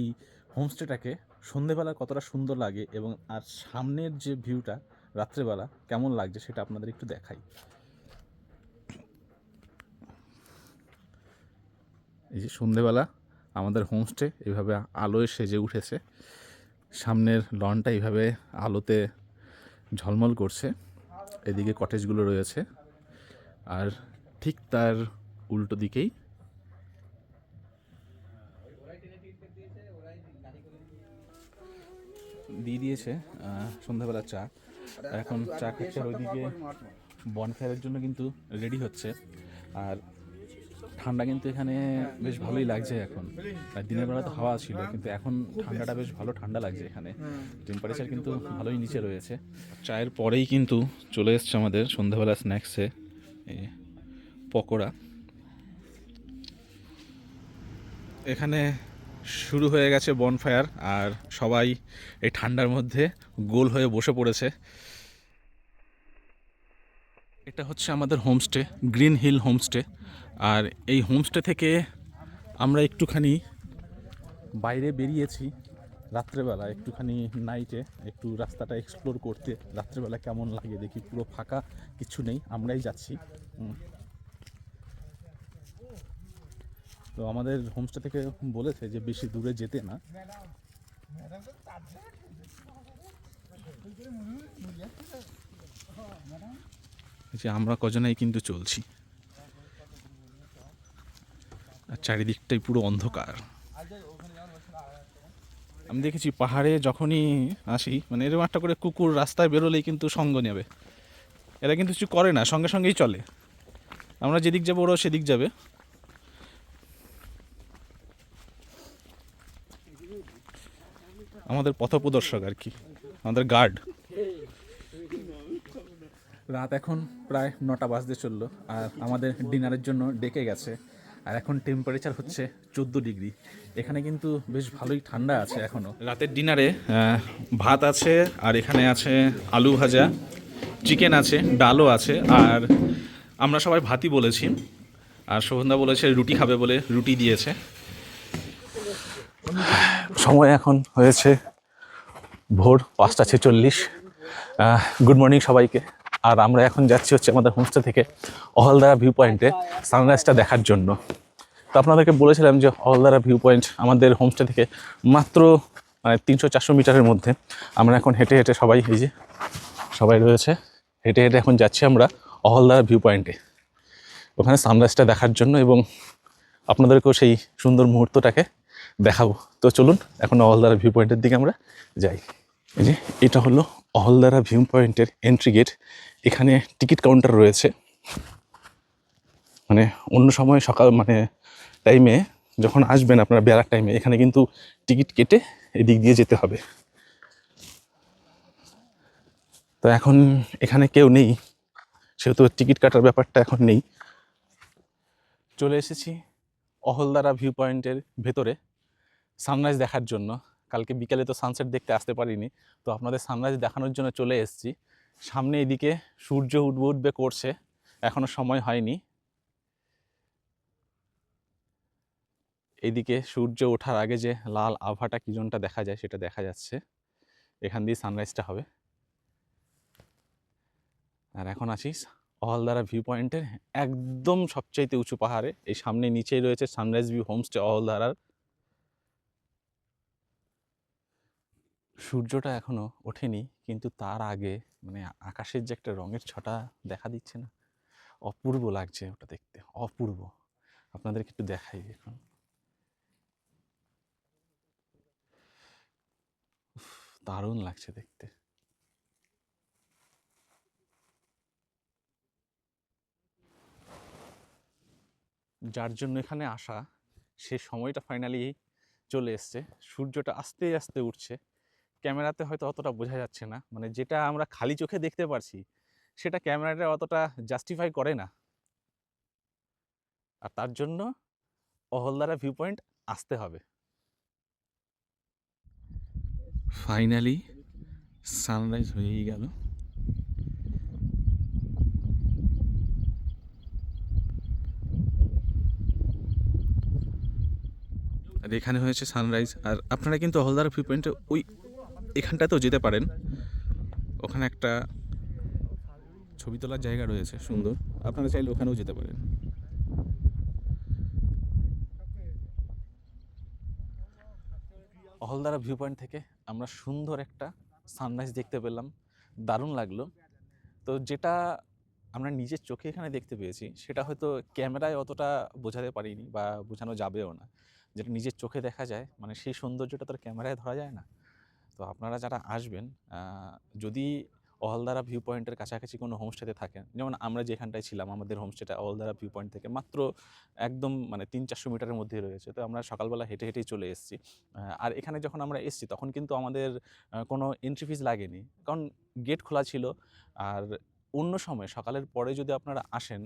হোমস্টেটাকে সন্ধেবেলা কতটা সুন্দর লাগে, এবং আর সামনের যে ভিউটা রাত্রেবেলা কেমন লাগছে সেটা আপনাদের একটু দেখাই। এই যে সন্ধেবেলা আমাদের হোমস্টে এইভাবে আলোয় সেজে উঠেছে, সামনের লনটা এইভাবে আলোতে ঝলমল করছে, এদিকে কটেজগুলো রয়েছে, আর ঠিক তার উল্টো দিকেই দিয়ে দিয়েছে সন্ধ্যাবেলা চা। এখন চা খাচ্ছে, আর ওইদিকে বনফায়ারের জন্য কিন্তু রেডি হচ্ছে। আর ঠান্ডা কিন্তু এখানে বেশ ভালোই লাগছে এখন, আর দিনের বেলা তো হাওয়া ছিল, কিন্তু এখন ঠান্ডাটা বেশ ভালো ঠান্ডা লাগছে এখানে। টেম্পারেচার কিন্তু ভালোই নিচে রয়েছে। চায়ের পরেই কিন্তু চলে এসছে আমাদের সন্ধ্যাবেলা স্ন্যাক্সে এই পকোড়া। এখানে শুরু হয়ে গেছে বনফায়ার, আর সবাই এই ঠান্ডার মধ্যে গোল হয়ে বসে পড়েছে। এটা হচ্ছে আমাদের হোমস্টে, গ্রিন হিল হোমস্টে। আর এই হোমস্টে থেকে আমরা একটুখানি বাইরে বেরিয়েছি রাত্রেবেলা, একটুখানি নাইটে একটু রাস্তাটা এক্সপ্লোর করতে, রাত্রেবেলা কেমন লাগে দেখি। পুরো ফাঁকা, কিছু নেই, আমরাই যাচ্ছি। তো আমাদের হোমস্টে থেকে বলেছে যে বেশি দূরে যেতে না। যে আমরা কজনেই কিন্তু চলছি, আর চারিদিকটাই পুরো অন্ধকার। আমি দেখেছি পাহাড়ে যখনই আসি, মানে এরকম একটা করে কুকুর রাস্তায় বেরোলেই কিন্তু সঙ্গ নেবে, এরা কিন্তু কিছু করে না, সঙ্গে সঙ্গেই চলে। আমরা যেদিক যাবো ওরাও সেদিক যাবে। আমাদের পথপ্রদর্শক আর কি, আমাদের গার্ড। রাত এখন প্রায় 9টা বাজতে চললো, আর আমাদের ডিনারের জন্য ডেকে গেছে। আর এখন টেম্পারেচার হচ্ছে 14 ডিগ্রি। এখানে কিন্তু বেশ ভালোই ঠান্ডা আছে এখনও। রাতের ডিনারে ভাত আছে, আর এখানে আছে আলু ভাজা, চিকেন আছে, ডালও আছে, আর আমরা সবাই ভাতই বলেছি, আর শোভনদা বলেছে রুটি খাবে বলে রুটি দিয়েছে। সময় এখন হয়েছে ভোর 5:46। গুড মর্নিং সবাইকে। আর আমরা এখন যাচ্ছি হচ্ছে আমাদের হোমস্টে থেকে অহলদারা ভিউ পয়েন্টে সানরাইজটা দেখার জন্য। তো আপনাদেরকে বলেছিলাম যে অহলদারা ভিউ পয়েন্ট আমাদের হোমস্টে থেকে মাত্র 300-400 মিটারের মধ্যে। আমরা এখন হেঁটে হেঁটে সবাই, এই যে সবাই রয়েছে, হেঁটে হেঁটে এখন যাচ্ছি আমরা অহলদারা ভিউ পয়েন্টে ওখানে সানরাইজটা দেখার জন্য এবং আপনাদেরকেও সেই সুন্দর মুহূর্তটাকে দেখাবো। তো চলুন এখন অহলদারা ভিউ পয়েন্টের দিকে আমরা যাই। এই যে এটা হলো অহলদারা ভিউ পয়েন্টের এন্ট্রি গেট। এখানে টিকিট কাউন্টার রয়েছে। মানে অন্য সময় সকাল টাইমে যখন আসবেন আপনারা বেলার টাইমে, এখানে কিন্তু টিকিট কেটে এদিক দিয়ে যেতে হবে। তো এখন এখানে কেউ নেই, সেহেতু টিকিট কাটার ব্যাপারটা এখন নেই। চলে এসেছি অহলদারা ভিউ পয়েন্টের ভেতরে সানরাইজ দেখার জন্য। কালকে বিকেলে তো সানসেট দেখতে আসতে পারিনি, তো আপনাদের সানরাইজ দেখানোর জন্য চলে এসেছি। সামনে এদিকে সূর্য উঠবে করছে, এখনো সময় হয়নি। এইদিকে সূর্য ওঠার আগে যে লাল আভাটা কি জনটা দেখা যায় সেটা দেখা যাচ্ছে। এখান দিয়ে সানরাইজটা হবে। আর এখন আছি অহলদারা ভিউ পয়েন্টের একদম সবচাইতে উঁচু পাহাড়ে। এই সামনে নিচেই রয়েছে সানরাইজ ভিউ হোমস্টে অহলদারার। সূর্যটা এখনো ওঠেনি, কিন্তু তার আগে আকাশের যে একটা রঙের ছটা দেখা দিচ্ছে না, অপূর্ব লাগছে ওটা দেখতে, অপূর্ব। আপনাদেরকে একটু দেখাই এখন। দারুণ লাগছে দেখতে। যার জন্য এখানে আসা, সে সময়টা ফাইনালি চলে এসছে। সূর্যটা আস্তে আস্তে উঠছে। ক্যামেরাতে হয়তো অতটা বোঝা যাচ্ছে না, যেটা আমরা খালি চোখে দেখতে পারছি সেটা ক্যামেরাটা অতটা জাস্টিফাই করে না। আর তার জন্য অহলদারা ভিউ পয়েন্ট আসতে হবে। ফাইনালি সানরাইজ হয়েই গেল। আর এখানে হয়েছে সানরাইজ। আর আপনারা কিন্তু অহলদারা ভিউ পয়েন্টে ওই এখানটাতেও যেতে পারেন। ওখানে একটা ছবি তোলার জায়গা রয়েছে সুন্দর, আপনারা চাইলে ওখানেও যেতে পারেন। অহলদারা ভিউ পয়েন্ট থেকে আমরা সুন্দর একটা সানরাইজ দেখতে পেলাম, দারুণ লাগলো। তো যেটা আমরা নিজের চোখে এখানে দেখতে পেয়েছি সেটা হয়তো ক্যামেরায় অতটা বোঝাতে পারিনি বা বোঝানো যাবেও না। যেটা নিজের চোখে দেখা যায়, সেই সৌন্দর্যটা তো ক্যামেরায় ধরা যায় না। তো আপনারা যারা আসবেন, যদি অহলদারা ভিউ পয়েন্টের কাছাকাছি কোনো হোমস্টেতে থাকেন, যেমন আমরা যেখানটায় ছিলাম, আমাদের হোমস্টেটা অহলদারা ভিউ পয়েন্ট থেকে মাত্র একদম 300-400 মিটারের মধ্যেই রয়েছে। তো আমরা সকালবেলা হেঁটে হেঁটেই চলে এসেছি। আর এখানে যখন আমরা এসেছি তখন কিন্তু আমাদের কোনো এন্ট্রি ফিজ লাগেনি, কারণ গেট খোলা ছিল। আর অন্য সময় সকালের পরে যদি আপনারা আসেন,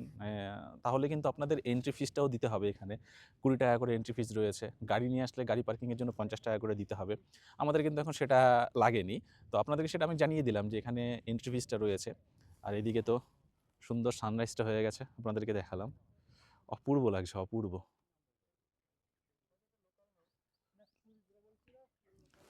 তাহলে কিন্তু আপনাদের এন্ট্রি ফিজটাও দিতে হবে। এখানে 20 টাকা করে এন্ট্রি ফিজ রয়েছে। গাড়ি নিয়ে আসলে গাড়ি পার্কিংয়ের জন্য 50 টাকা করে দিতে হবে। আমাদের কিন্তু এখন সেটা লাগেনি। তো আপনাদেরকে সেটা আমি জানিয়ে দিলাম যে এখানে এন্ট্রি ফিজটা রয়েছে। আর এদিকে তো সুন্দর সানরাইজটা হয়ে গেছে, আপনাদেরকে দেখালাম। অপূর্ব লাগছে, অপূর্ব।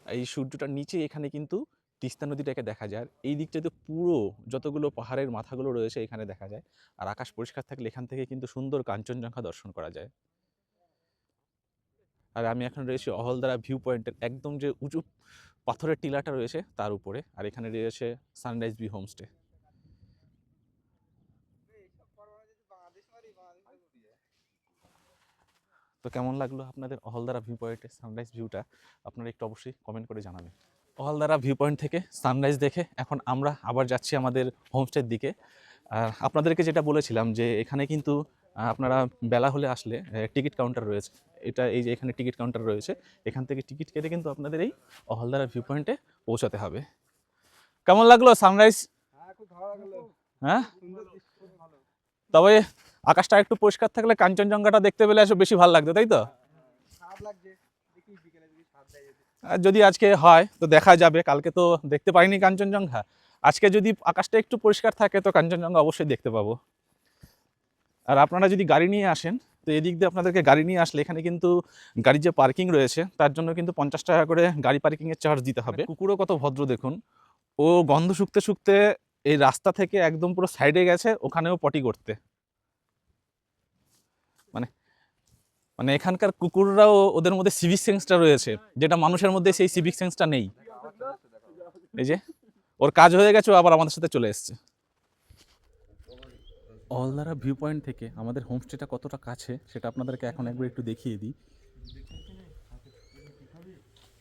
এই সূর্যটার নিচে এখানে কিন্তু তিস্তা নদীটাকে দেখা যায়। আর এই দিকটাতে পুরো যতগুলো পাহাড়ের মাথাগুলো রয়েছে এখানে দেখা যায়। আর আকাশ পরিষ্কার থাকলে এখান থেকে কিন্তু সুন্দর কাঞ্চনজঙ্ঘা দর্শন করা যায়। আর আমি এখন রয়েছি অহলদারা ভিউ পয়েন্টের একদম যে উঁচু পাথরের টিলাটা রয়েছে তার উপরে। আর এখানে রয়েছে সানরাইজ ভিউ হোমস্টে। তো কেমন লাগলো আপনাদের অহলদারা ভিউ পয়েন্টের সানরাইজ ভিউটা, আপনারা একটু অবশ্যই কমেন্ট করে জানাবেন। অহলদারা ভিউ পয়েন্ট থেকে সানরাইজ দেখে এখন আমরা আবার যাচ্ছি আমাদের হোমস্টের দিকে। আর আপনাদেরকে যেটা বলেছিলাম যে এখানে কিন্তু আপনারা বেলা হলে আসলে টিকিট কাউন্টার রয়েছে। এই যে এখানে টিকিট কাউন্টার রয়েছে, এখান থেকে টিকিট কেটে কিন্তু আপনাদের এই অহলদারা ভিউ পয়েন্টে পৌঁছাতে হবে। কেমন লাগলো সানরাইজ? হ্যাঁ, তবে আকাশটা একটু পরিষ্কার থাকলে কাঞ্চনজঙ্ঘাটা দেখতে পেলে আসলে বেশি ভালো লাগতো, তাই তো? আর যদি আজকে হয় তো দেখা যাবে, কালকে তো দেখতে পাইনি কাঞ্চনজঙ্ঘা। আজকে যদি আকাশটা একটু পরিষ্কার থাকে তো কাঞ্চনজঙ্ঘা অবশ্যই দেখতে পাবো। আর আপনারা যদি গাড়ি নিয়ে আসেন তো এদিক দিয়ে আপনাদেরকে গাড়ি নিয়ে আসলে এখানে কিন্তু গাড়ির যে পার্কিং রয়েছে তার জন্য কিন্তু 50 টাকা করে গাড়ি পার্কিংয়ের চার্জ দিতে হবে। কুকুরও কত ভদ্র দেখুন, ও গন্ধ শুকতে শুকতে এই রাস্তা থেকে একদম পুরো সাইডে গেছে ওখানেও পটি করতে। মানে মানে এখানকার কুকুররাও ওদের মধ্যে সিভিক সেন্সটা রয়েছে, যেটা মানুষের মধ্যে সেই সিভিক সেন্সটা নেই। এই যে ওর কাজ হয়ে গেছে, ও আবার আমাদের সাথে চলে এসছে। অলদারা ভিউ পয়েন্ট থেকে আমাদের হোমস্টেটা কতটা কাছে সেটা আপনাদেরকে এখন একবার একটু দেখিয়ে দিই।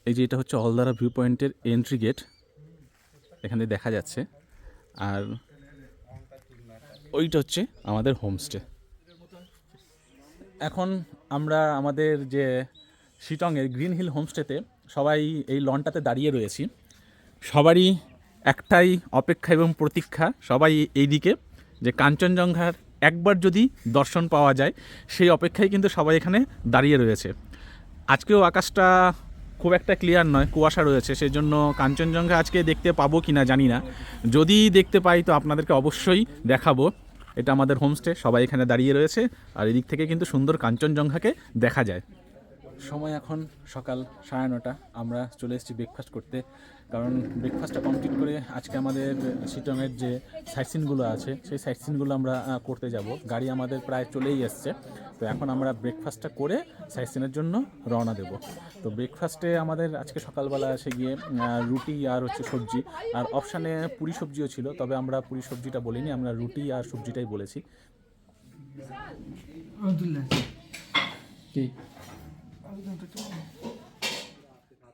এই যে এটা হচ্ছে অলদারা ভিউ পয়েন্টের এন্ট্রি গেট, এখানে দেখা যাচ্ছে। আর ওইটা হচ্ছে আমাদের হোমস্টে। এখন আমরা আমাদের যে শিটংয়ের গ্রিন হিল হোমস্টেতে সবাই এই লনটাতে দাঁড়িয়ে রয়েছি। সবারই একটাই অপেক্ষা এবং প্রতীক্ষা, সবাই এইদিকে যে কাঞ্চনজঙ্ঘার একবার যদি দর্শন পাওয়া যায় সেই অপেক্ষায় কিন্তু সবাই এখানে দাঁড়িয়ে রয়েছে। আজকেও আকাশটা খুব একটা ক্লিয়ার নয়, কুয়াশা রয়েছে, সেই জন্য কাঞ্চনজঙ্ঘা আজকে দেখতে পাবো কি না জানি না। যদি দেখতে পাই তো আপনাদেরকে অবশ্যই দেখাবো। এটা আমাদের হোমস্টে, সবাই এখানে দাঁড়িয়ে রয়েছে আর এদিক থেকে কিন্তু সুন্দর কাঞ্চনজঙ্ঘাকে দেখা যায়। সময় এখন সকাল 9:30, আমরা চলে এসেছি ব্রেকফাস্ট করতে, কারণ ব্রেকফাস্টটা কমপ্লিট করে আজকে আমাদের শিটংয়ের যে সাইট সিনগুলো আছে সেই সাইট সিনগুলো আমরা করতে যাব। গাড়ি আমাদের প্রায় চলেই এসছে, তো এখন আমরা ব্রেকফাস্টটা করে সাইট সিনের জন্য রওনা দেব। তো ব্রেকফাস্টে আমাদের আজকে সকালবেলা এসে গিয়ে রুটি আর হচ্ছে সবজি, আর অপশানে পুরি সবজিও ছিল, তবে আমরা পুরি সবজিটা বলিনি, আমরা রুটি আর সবজিটাই বলেছি।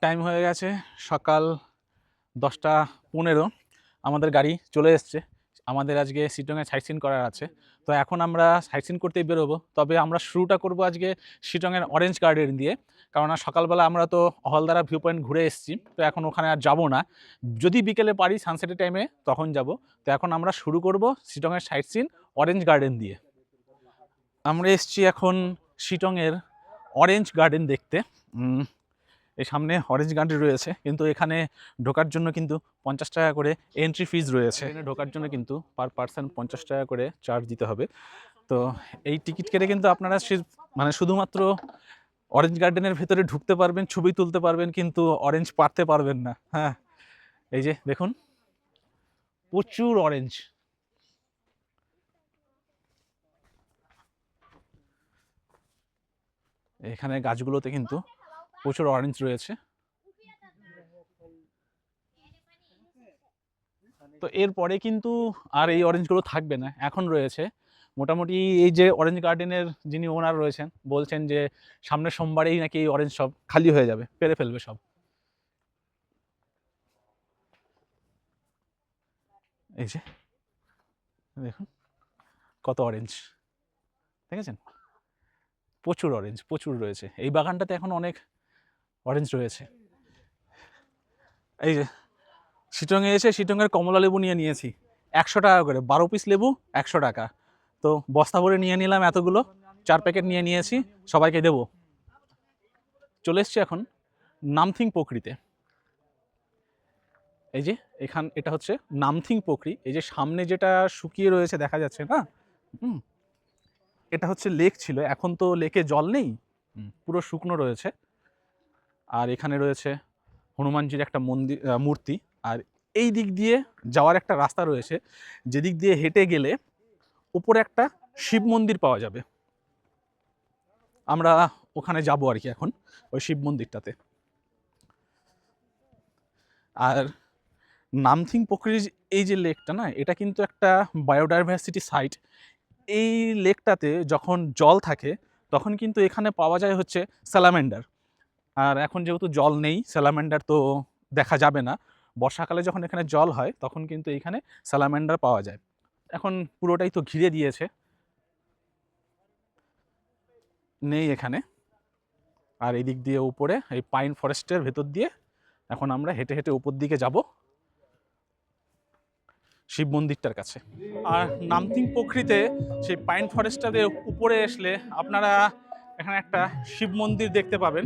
টাইম হয়ে গেছে সকাল 10:15, আমাদের গাড়ি চলে এসছে। আমাদের আজকে শিটংয়ে সাইট সিন করার আছে, তো এখন আমরা সাইট সিন করতেই বেরোবো। তবে আমরা শুরুটা করব আজকে শিটংয়ের অরেঞ্জ গার্ডেন দিয়ে, কারণ সকালবেলা আমরা তো হলদারা ভিউ পয়েন্ট ঘুরে এসেছি, তো এখন ওখানে আর যাব না। যদি বিকেলে পারি সানসেটের টাইমে তখন যাব। তো এখন আমরা শুরু করব শিটংয়ের সাইট সিন অরেঞ্জ গার্ডেন দিয়ে। আমরা এসেছি এখন শিটংয়ের অরেঞ্জ গার্ডেন দেখতে। এই সামনে অরেঞ্জ গার্ডেন রয়েছে, কিন্তু এখানে ঢোকার জন্য কিন্তু 50 টাকা করে এন্ট্রি ফিজ রয়েছে। এখানে ঢোকার জন্য কিন্তু পার পার্সন 50 টাকা করে চার্জ দিতে হবে। তো এই টিকিট কেটে কিন্তু আপনারা মানে শুধুমাত্র অরেঞ্জ গার্ডেনের ভেতরে ঢুকতে পারবেন, ছবি তুলতে পারবেন, কিন্তু অরেঞ্জ পাড়তে পারবেন না। হ্যাঁ, এই যে দেখুন প্রচুর অরেঞ্জ। এখানে গাছগুলোতে কিন্তু প্রচুর অরেঞ্জ রয়েছে। তো এরপরে কিন্তু আর এই অরেঞ্জগুলো থাকবে না, এখন রয়েছে মোটামুটি এই যে অরেঞ্জ গার্ডেনের যিনি ওনার রয়েছেন বলছেন যে সামনের সোমবারেই নাকি এই অরেঞ্জ সব খালি হয়ে যাবে, পেরে ফেলবে সব। এই যে দেখুন কত অরেঞ্জ, দেখেছেন? প্রচুর অরেঞ্জ, প্রচুর রয়েছে এই বাগানটাতে, এখন অনেক অরেঞ্জ রয়েছে। এই যে শিটংয়ে এসে শিটংয়ের কমলা লেবু নিয়ে নিয়েছি 100 টাকা করে, 12 পিস লেবু 100 টাকা। তো বস্তা ভরে নিয়ে নিলাম এতগুলো, 4 প্যাকেট নিয়ে নিয়েছি, সবাইকে দেব। চলে এসছি এখন নামথিং পোখরিতে। এই যে এটা হচ্ছে নামথিং পোখরি। এই যে সামনে যেটা শুকিয়ে রয়েছে দেখা যাচ্ছে না, এটা হচ্ছে লেক ছিল, এখন তো লেকে জল নেই, পুরো শুকনো রয়েছে। আর এখানে রয়েছে হনুমানজির একটা মূর্তি। আর এই দিক দিয়ে যাওয়ার একটা রাস্তা রয়েছে, যেদিক দিয়ে হেঁটে গেলে উপরে একটা শিব মন্দির পাওয়া যাবে। আমরা ওখানে যাব আর কি এখন, ওই শিব মন্দিরটাতে। আর নামথিং পোখরির এই যে লেকটা না, এটা কিন্তু একটা বায়োডাইভার্সিটি সাইট। এই লেকটাতে যখন জল থাকে তখন কিন্তু এখানে পাওয়া যায় হচ্ছে স্যালামেন্ডার। আর এখন যেহেতু জল নেই, স্যালামেন্ডার তো দেখা যাবে না। বর্ষাকালে যখন এখানে জল হয় তখন কিন্তু এখানে স্যালামেন্ডার পাওয়া যায়। এখন পুরোটাই তো ঘিরে দিয়েছে, নেই এখানে। আর এই দিক দিয়ে উপরে এই পাইন ফরেস্টের ভেতর দিয়ে এখন আমরা হেঁটে হেঁটে উপর দিকে যাব শিব মন্দিরটার কাছে। আর নামথিং পোখরিতে সেই পাইন ফরেস্টটাতে উপরে আসলে আপনারা এখানে একটা শিব মন্দির দেখতে পাবেন।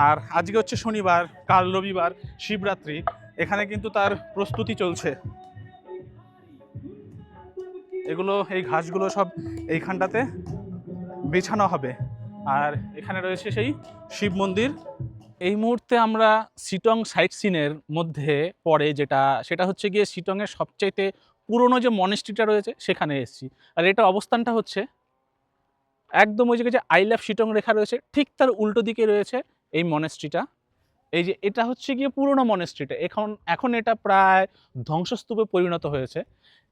আর আজকে হচ্ছে শনিবার, কাল রবিবার, শিবরাত্রি, এখানে কিন্তু তার প্রস্তুতি চলছে। এগুলো এই ঘাসগুলো সব এইখানটাতে বিছানো হবে। আর এখানে রয়েছে সেই শিব মন্দির। এই মুহূর্তে আমরা শিটং সাইট সিনের মধ্যে পড়ে যেটা, সেটা হচ্ছে গিয়ে শিটংয়ের সবচাইতে
পুরনো যে মনেস্ট্রিটা রয়েছে সেখানে এসেছি। আর এটা অবস্থানটা হচ্ছে একদম ওই জায়গায় যে আই লাভ শিটং লেখা রয়েছে ঠিক তার উল্টো দিকে রয়েছে এই মনেস্ট্রিটা। এই যে এটা হচ্ছে গিয়ে পুরনো মনেস্ট্রিটা, এখন এটা প্রায় ধ্বংসস্তূপে পরিণত হয়েছে।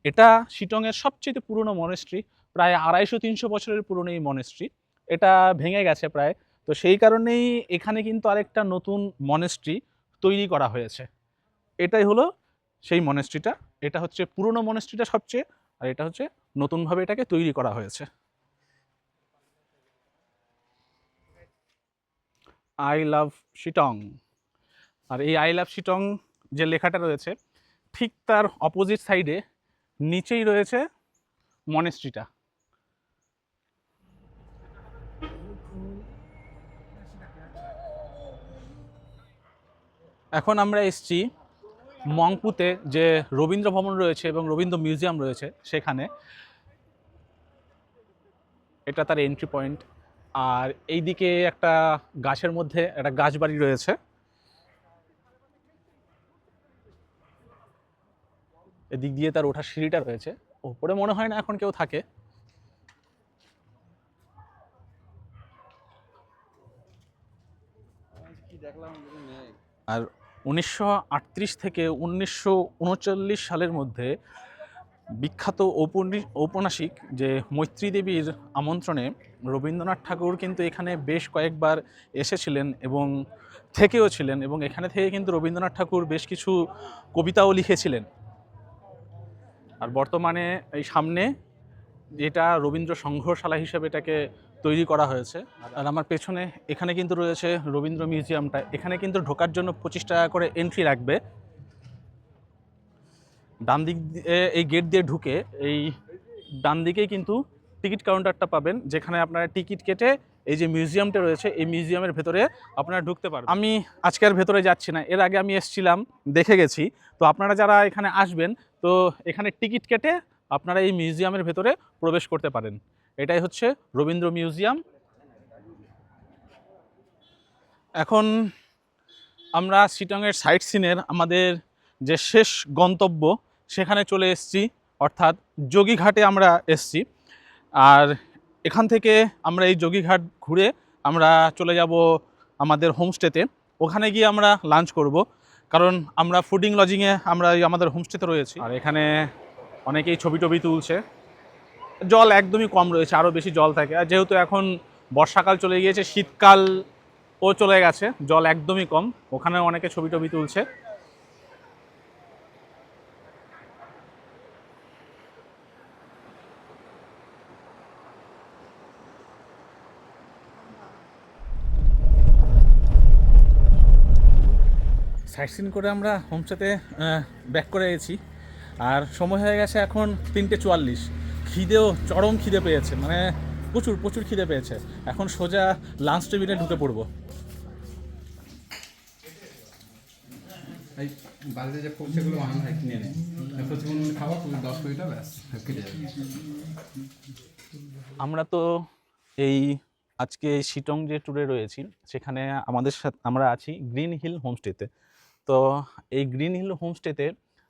এটা শিটংয়ের সবচেয়ে পুরনো মনেস্ট্রি, প্রায় 250-300 বছরের পুরনো এই মনেস্ট্রি। এটা ভেঙে গেছে প্রায়, তো সেই কারণেই এখানে কিন্তু আরেকটা নতুন মনেস্ট্রি তৈরি করা হয়েছে। এটাই হলো সেই মনেস্ট্রিটা। এটা হচ্ছে পুরনো মনেস্ট্রিটা সবচেয়ে, আর এটা হচ্ছে নতুনভাবে এটাকে তৈরি করা হয়েছে। I love Sittong. আর এই আই লাভ শিটং যে লেখাটা রয়েছে ঠিক তার অপোজিট সাইডে নিচেই রয়েছে মনেস্ট্রিটা। এখন আমরা এসছি মংপুতে যে রবীন্দ্র ভবন রয়েছে এবং রবীন্দ্র মিউজিয়াম রয়েছে সেখানে। এটা তার এন্ট্রি পয়েন্ট। আর এইদিকে একটা গাছের মধ্যে একটা গাছবাড়ি রয়েছে। এদিক দিয়ে তার ওঠার সিঁড়িটা রয়েছে, ওপরে মনে হয় না এখন কেউ থাকে। আর 1938 থেকে 1939 সালের মধ্যে বিখ্যাত ঔপন্যাসিক যে মৈত্রী দেবীর আমন্ত্রণে রবীন্দ্রনাথ ঠাকুর কিন্তু এখানে বেশ কয়েকবার এসেছিলেন এবং থেকেও ছিলেন, এবং এখানে থেকে কিন্তু রবীন্দ্রনাথ ঠাকুর বেশ কিছু কবিতাও লিখেছিলেন। আর বর্তমানে এই সামনে যেটা রবীন্দ্র সংগ্রহশালা হিসেবে এটাকে তৈরি করা হয়েছে। আর আমার পেছনে এখানে কিন্তু রয়েছে রবীন্দ্র মিউজিয়ামটা। এখানে কিন্তু ঢোকার জন্য 25 টাকা করে এন্ট্রি লাগবে। ডান দিক দিয়ে এই গেট দিয়ে ঢুকে এই ডান দিকেই কিন্তু টিকিট কাউন্টারটা পাবেন, যেখানে আপনারা টিকিট কেটে এই যে মিউজিয়ামটা রয়েছে এই মিউজিয়ামের ভেতরে আপনারা ঢুকতে পারবেন। আমি আজকে আর ভেতরে যাচ্ছি না, এর আগে আমি এসেছিলাম, দেখে গেছি। তো আপনারা যারা এখানে আসবেন তো এখানে টিকিট কেটে আপনারা এই মিউজিয়ামের ভেতরে প্রবেশ করতে পারেন। এটাই হচ্ছে রবীন্দ্র মিউজিয়াম। এখন আমরা শিটংয়ের সাইট সিনের আমাদের যে শেষ গন্তব্য সেখানে চলে এসেছি, অর্থাৎ যোগীঘাটে আমরা এসেছি। আর এখান থেকে আমরা এই যোগীঘাট ঘুরে আমরা চলে যাব আমাদের হোমস্টেতে। ওখানে গিয়ে আমরা লাঞ্চ করব, কারণ আমরা ফুডিং লজিংয়ে আমরা আমাদের হোমস্টেতে রয়েছি। আর এখানে অনেকেই ছবি টবি তুলছে। জল একদমই কম রয়েছে, আরও বেশি জল থাকে। আর যেহেতু এখন বর্ষাকাল চলে গিয়েছে, শীতকাল ও চলে গেছে, জল একদমই কম। ওখানে অনেকে ছবি টবি তুলছে। সাইট সিন করে আমরা হোমস্টেতে ব্যাক করে গেছি। আর সময় হয়ে গেছে এখন 3:44। খিদেও চরম খিদে পেয়েছে, মানে প্রচুর প্রচুর খিদে পেয়েছে। এখন সোজা লাঞ্চ টেবিলে ঢুকে পড়বো।
বাড়িতে যে ফুচকাগুলো বানানো হয় কিনে নেয়, ফুচকাগুলো খাওয়া 10-20টা ব্যাস কেটে যাবে।
আমরা তো এই আজকে শিটং যে ট্যুরে রয়েছি সেখানে আমাদের সাথে আমরা আছি গ্রিন হিল হোমস্টেতে। তো এই গ্রিন হিল হোমস্টেতে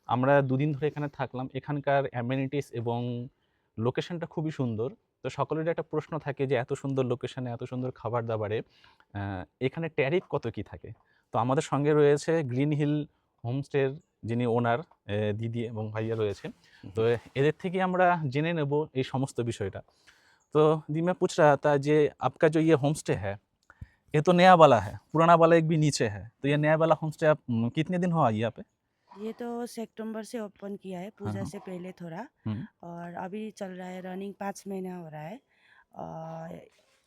আমরা 2 দিন ধরে এখানে থাকলাম। এখানকার অ্যামেনিটিস এবং লোকেশনটা খুবই সুন্দর। তো সকলের একটা প্রশ্ন থাকে যে এত সুন্দর লোকেশনে এত সুন্দর খাবার দাবারে এখানে ট্যারিফ কত কি থাকে। তো আমাদের সঙ্গে রয়েছে গ্রিন হিল হোমস্টের যিনি ওনার দিদি এবং ভাইয়া রয়েছে। তো এদের থেকে আমরা জেনে নেব এই সমস্ত বিষয়টা। तो दी मैं पूछ रहा था जे आपका जो ये होम स्टे है ये तो नया वाला है, पुराना वाला एक भी नीचे है, तो ये नया वाला होम स्टे आप कितने दिन हुआ यहाँ पे?
ये तो सितंबर से ओपन किया है, पूजा
हाँ।
से पहले थोड़ा।
हम्म,
और अभी चल रहा है रनिंग 5 महीना हो रहा है, और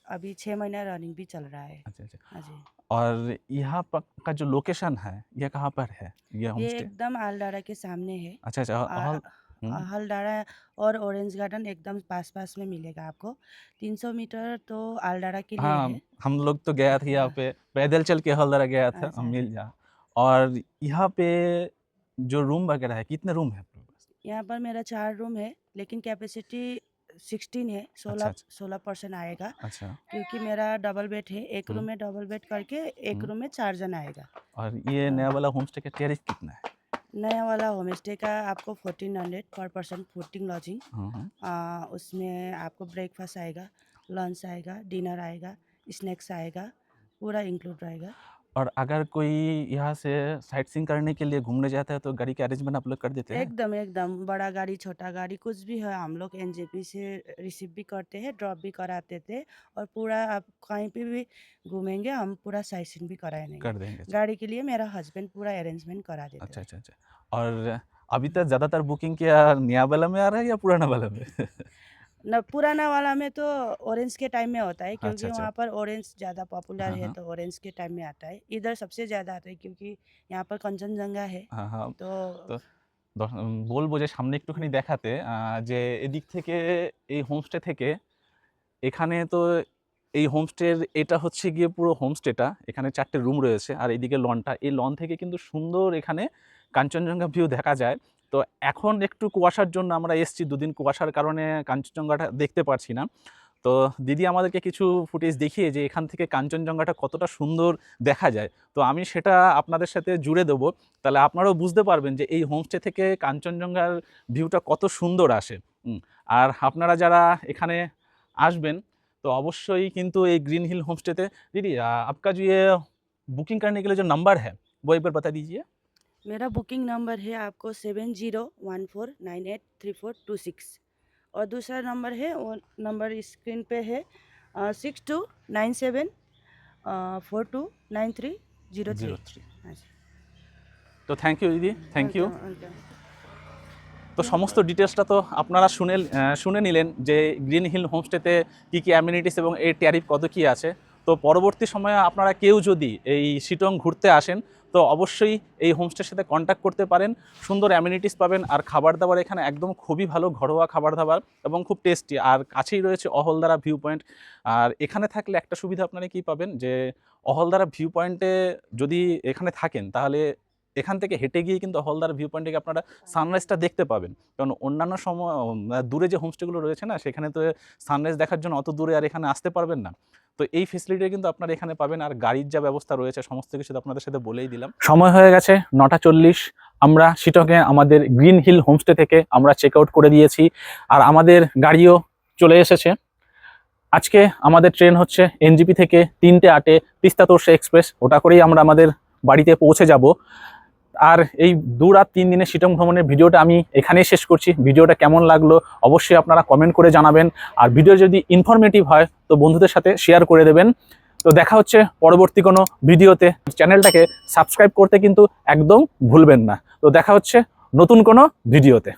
अभी 6 महीना रनिंग भी चल रहा है।
अच्छा अच्छा।
हाँ जी,
और यहाँ पर का जो लोकेशन है ये कहाँ पर है ये होम
ये
स्टे?
एकदम आलडारा के सामने है।
अच्छा अच्छा।
आ-
हम्म,
हलडारा और ऑरेंज गार्डन एकदम पास पास में मिलेगा आपको। 300 मीटर तो आलडारा के लिए
हाँ
है।
हम लोग तो गया था यहाँ पे, पैदल चल के हल्द्वारा गया था,
अच्छा,
हम मिल जा। और यहाँ पे जो रूम वगैरह है कितने रूम है आपके पास?
यहाँ पर मेरा 4 रूम है, लेकिन कैपेसिटी 16 है।
अच्छा,
16% आएगा,
अच्छा।
क्योंकि मेरा डबल बेड है। एक रूम में डबल बेड करके एक रूम में 4 जन आएगा।
और ये नया वाला होम स्टे का टैरिफ कितना है?
नया वाला होम स्टे का आपको 1400 पर पर्सन फूडिंग लॉजिंग, उसमें आपको ब्रेकफास्ट आएगा, लंच आएगा, डिनर आएगा, स्नैक्स आएगा, पूरा इंक्लूड रहेगा।
और अगर कोई यहाँ से साइट सीइंग करने के लिए घूमने जाता है तो गाड़ी का अरेंजमेंट आप लोग कर देते हैं?
एकदम एकदम बड़ा गाड़ी छोटा गाड़ी कुछ भी है, हम लोग एनजेपी से रिसीव भी करते हैं, ड्रॉप भी कराते थे, और पूरा आप कहीं पे भी घूमेंगे हम पूरा साइट सीइंग भी कराएंगे।
कर देंगे।
गाड़ी के लिए मेरा हस्बैंड पूरा अरेंजमेंट करा देते
अच्छा
हैं।
अच्छा अच्छा। और अभी तक ज़्यादातर बुकिंग क्या नया वाला में आ रहा है या पुराना वाला में?
न पुराना वाला में तो ऑरेंज के टाइम में होता है, क्योंकि
अच्छा, अच्छा।
वहाँ पर ऑरेंज ज़्यादा पॉपुलर
हाँ,
है,
हाँ।
तो ऑरेंज के टाइम में आता है। इधर सबसे ज़्यादा आता है क्योंकि यहाँ पर कंचनजंगा है,
हाँ, हाँ।
तो
তো বলবো যে সামনে একটুখানি দেখাতে যে এদিক থেকে এই হোমস্টে থেকে এখানে তো এই হোমস্টের এটা হচ্ছে গিয়ে পুরো হোমস্টেটা, এখানে 4টে রুম রয়েছে আর এইদিকে লনটা, এই লন থেকে কিন্তু সুন্দর এখানে কাঞ্চনজঙ্ঘা ভিউ দেখা যায়। তো এখন একটু কুয়াশার জন্য আমরা এসছি, দুদিন কুয়াশার কারণে কাঞ্চনজঙ্ঘাটা দেখতে পারছি না। তো দিদি আমাদেরকে কিছু ফুটেজ দেখিয়ে যে এখান থেকে কাঞ্চনজঙ্ঘাটা কতটা সুন্দর দেখা যায়, তো আমি সেটা আপনাদের সাথে জুড়ে দেবো, তাহলে আপনারাও বুঝতে পারবেন যে এই হোমস্টে থেকে কাঞ্চনজঙ্ঘার ভিউটা কত সুন্দর আসে। আর আপনারা যারা এখানে আসবেন तो अवश्य किंतु ये ग्रीन हिल होमस्टे थे। दीदी आपका जो ये बुकिंग करने के लिए जो नंबर है वो एक बार बता दीजिए।
मेरा बुकिंग नंबर है आपको 7014983426, और दूसरा नंबर है वो नंबर स्क्रीन पे है 6297429303। हाँ जी,
तो थैंक यू दीदी, थैंक यू।
वेलकम।
তো সমস্ত ডিটেলসটা তো আপনারা শুনে নিলেন যে গ্রিন হিল হোমস্টেতে কী কী অ্যামিনিটিস এবং এর ট্যারিফ কত কী আছে। তো পরবর্তী সময়ে আপনারা কেউ যদি এই শিটং ঘুরতে আসেন তো অবশ্যই এই হোমস্টের সাথে কন্ট্যাক্ট করতে পারেন, সুন্দর অ্যামিনিটিস পাবেন, আর খাবার দাবার এখানে একদম খুবই ভালো, ঘরোয়া খাবার দাবার এবং খুব টেস্টি, আর কাছেই রয়েছে অহলদারা ভিউ পয়েন্ট। আর এখানে থাকলে একটা সুবিধা আপনারা কী পাবেন যে অহলদারা ভিউ পয়েন্টে যদি এখানে থাকেন তাহলে এখান থেকে হেঁটে গিয়ে কিন্তু হলদার ভিউ পয়েন্ট থেকে আপনারা সানরাইজটা দেখতে পাবেন, কারণ অন্যান্য সময় দূরে যে হোমস্টেগুলো রয়েছে না সেখানে তো সানরাইজ দেখার জন্য অত দূরে আর এখানে আসতে পারবেন না। তো এই ফেসিলিটি কিন্তু আপনারা এখানে পাবেন, আর গাড়ির যা ব্যবস্থা রয়েছে সমস্ত কিছু আপনাদের সাথে বলেই দিলাম। সময় হয়ে গেছে 9:40, আমরা শিটংয়ে আমাদের গ্রিন হিল হোমস্টে থেকে আমরা চেক আউট করে দিয়েছি, আর আমাদের গাড়িও চলে এসেছে। আজকে আমাদের ট্রেন হচ্ছে এনজিপি থেকে 3টে 8-এ তিস্তা তোরসা এক্সপ্রেস, ওটা করেই আমরা আমাদের বাড়িতে পৌঁছে যাব। আর এই 2 রাত 3 দিনের শিটং ভ্রমণের ভিডিওটা আমি এখানেই শেষ করছি। ভিডিওটা কেমন লাগলো অবশ্যই আপনারা কমেন্ট করে জানাবেন, আর ভিডিও যদি ইনফরমেটিভ হয় তো বন্ধুদের সাথে শেয়ার করে দেবেন। তো দেখা হচ্ছে পরবর্তী কোনো ভিডিওতে। চ্যানেলটাকে সাবস্ক্রাইব করতে কিন্তু একদম ভুলবেন না। তো দেখা হচ্ছে নতুন কোনো ভিডিওতে।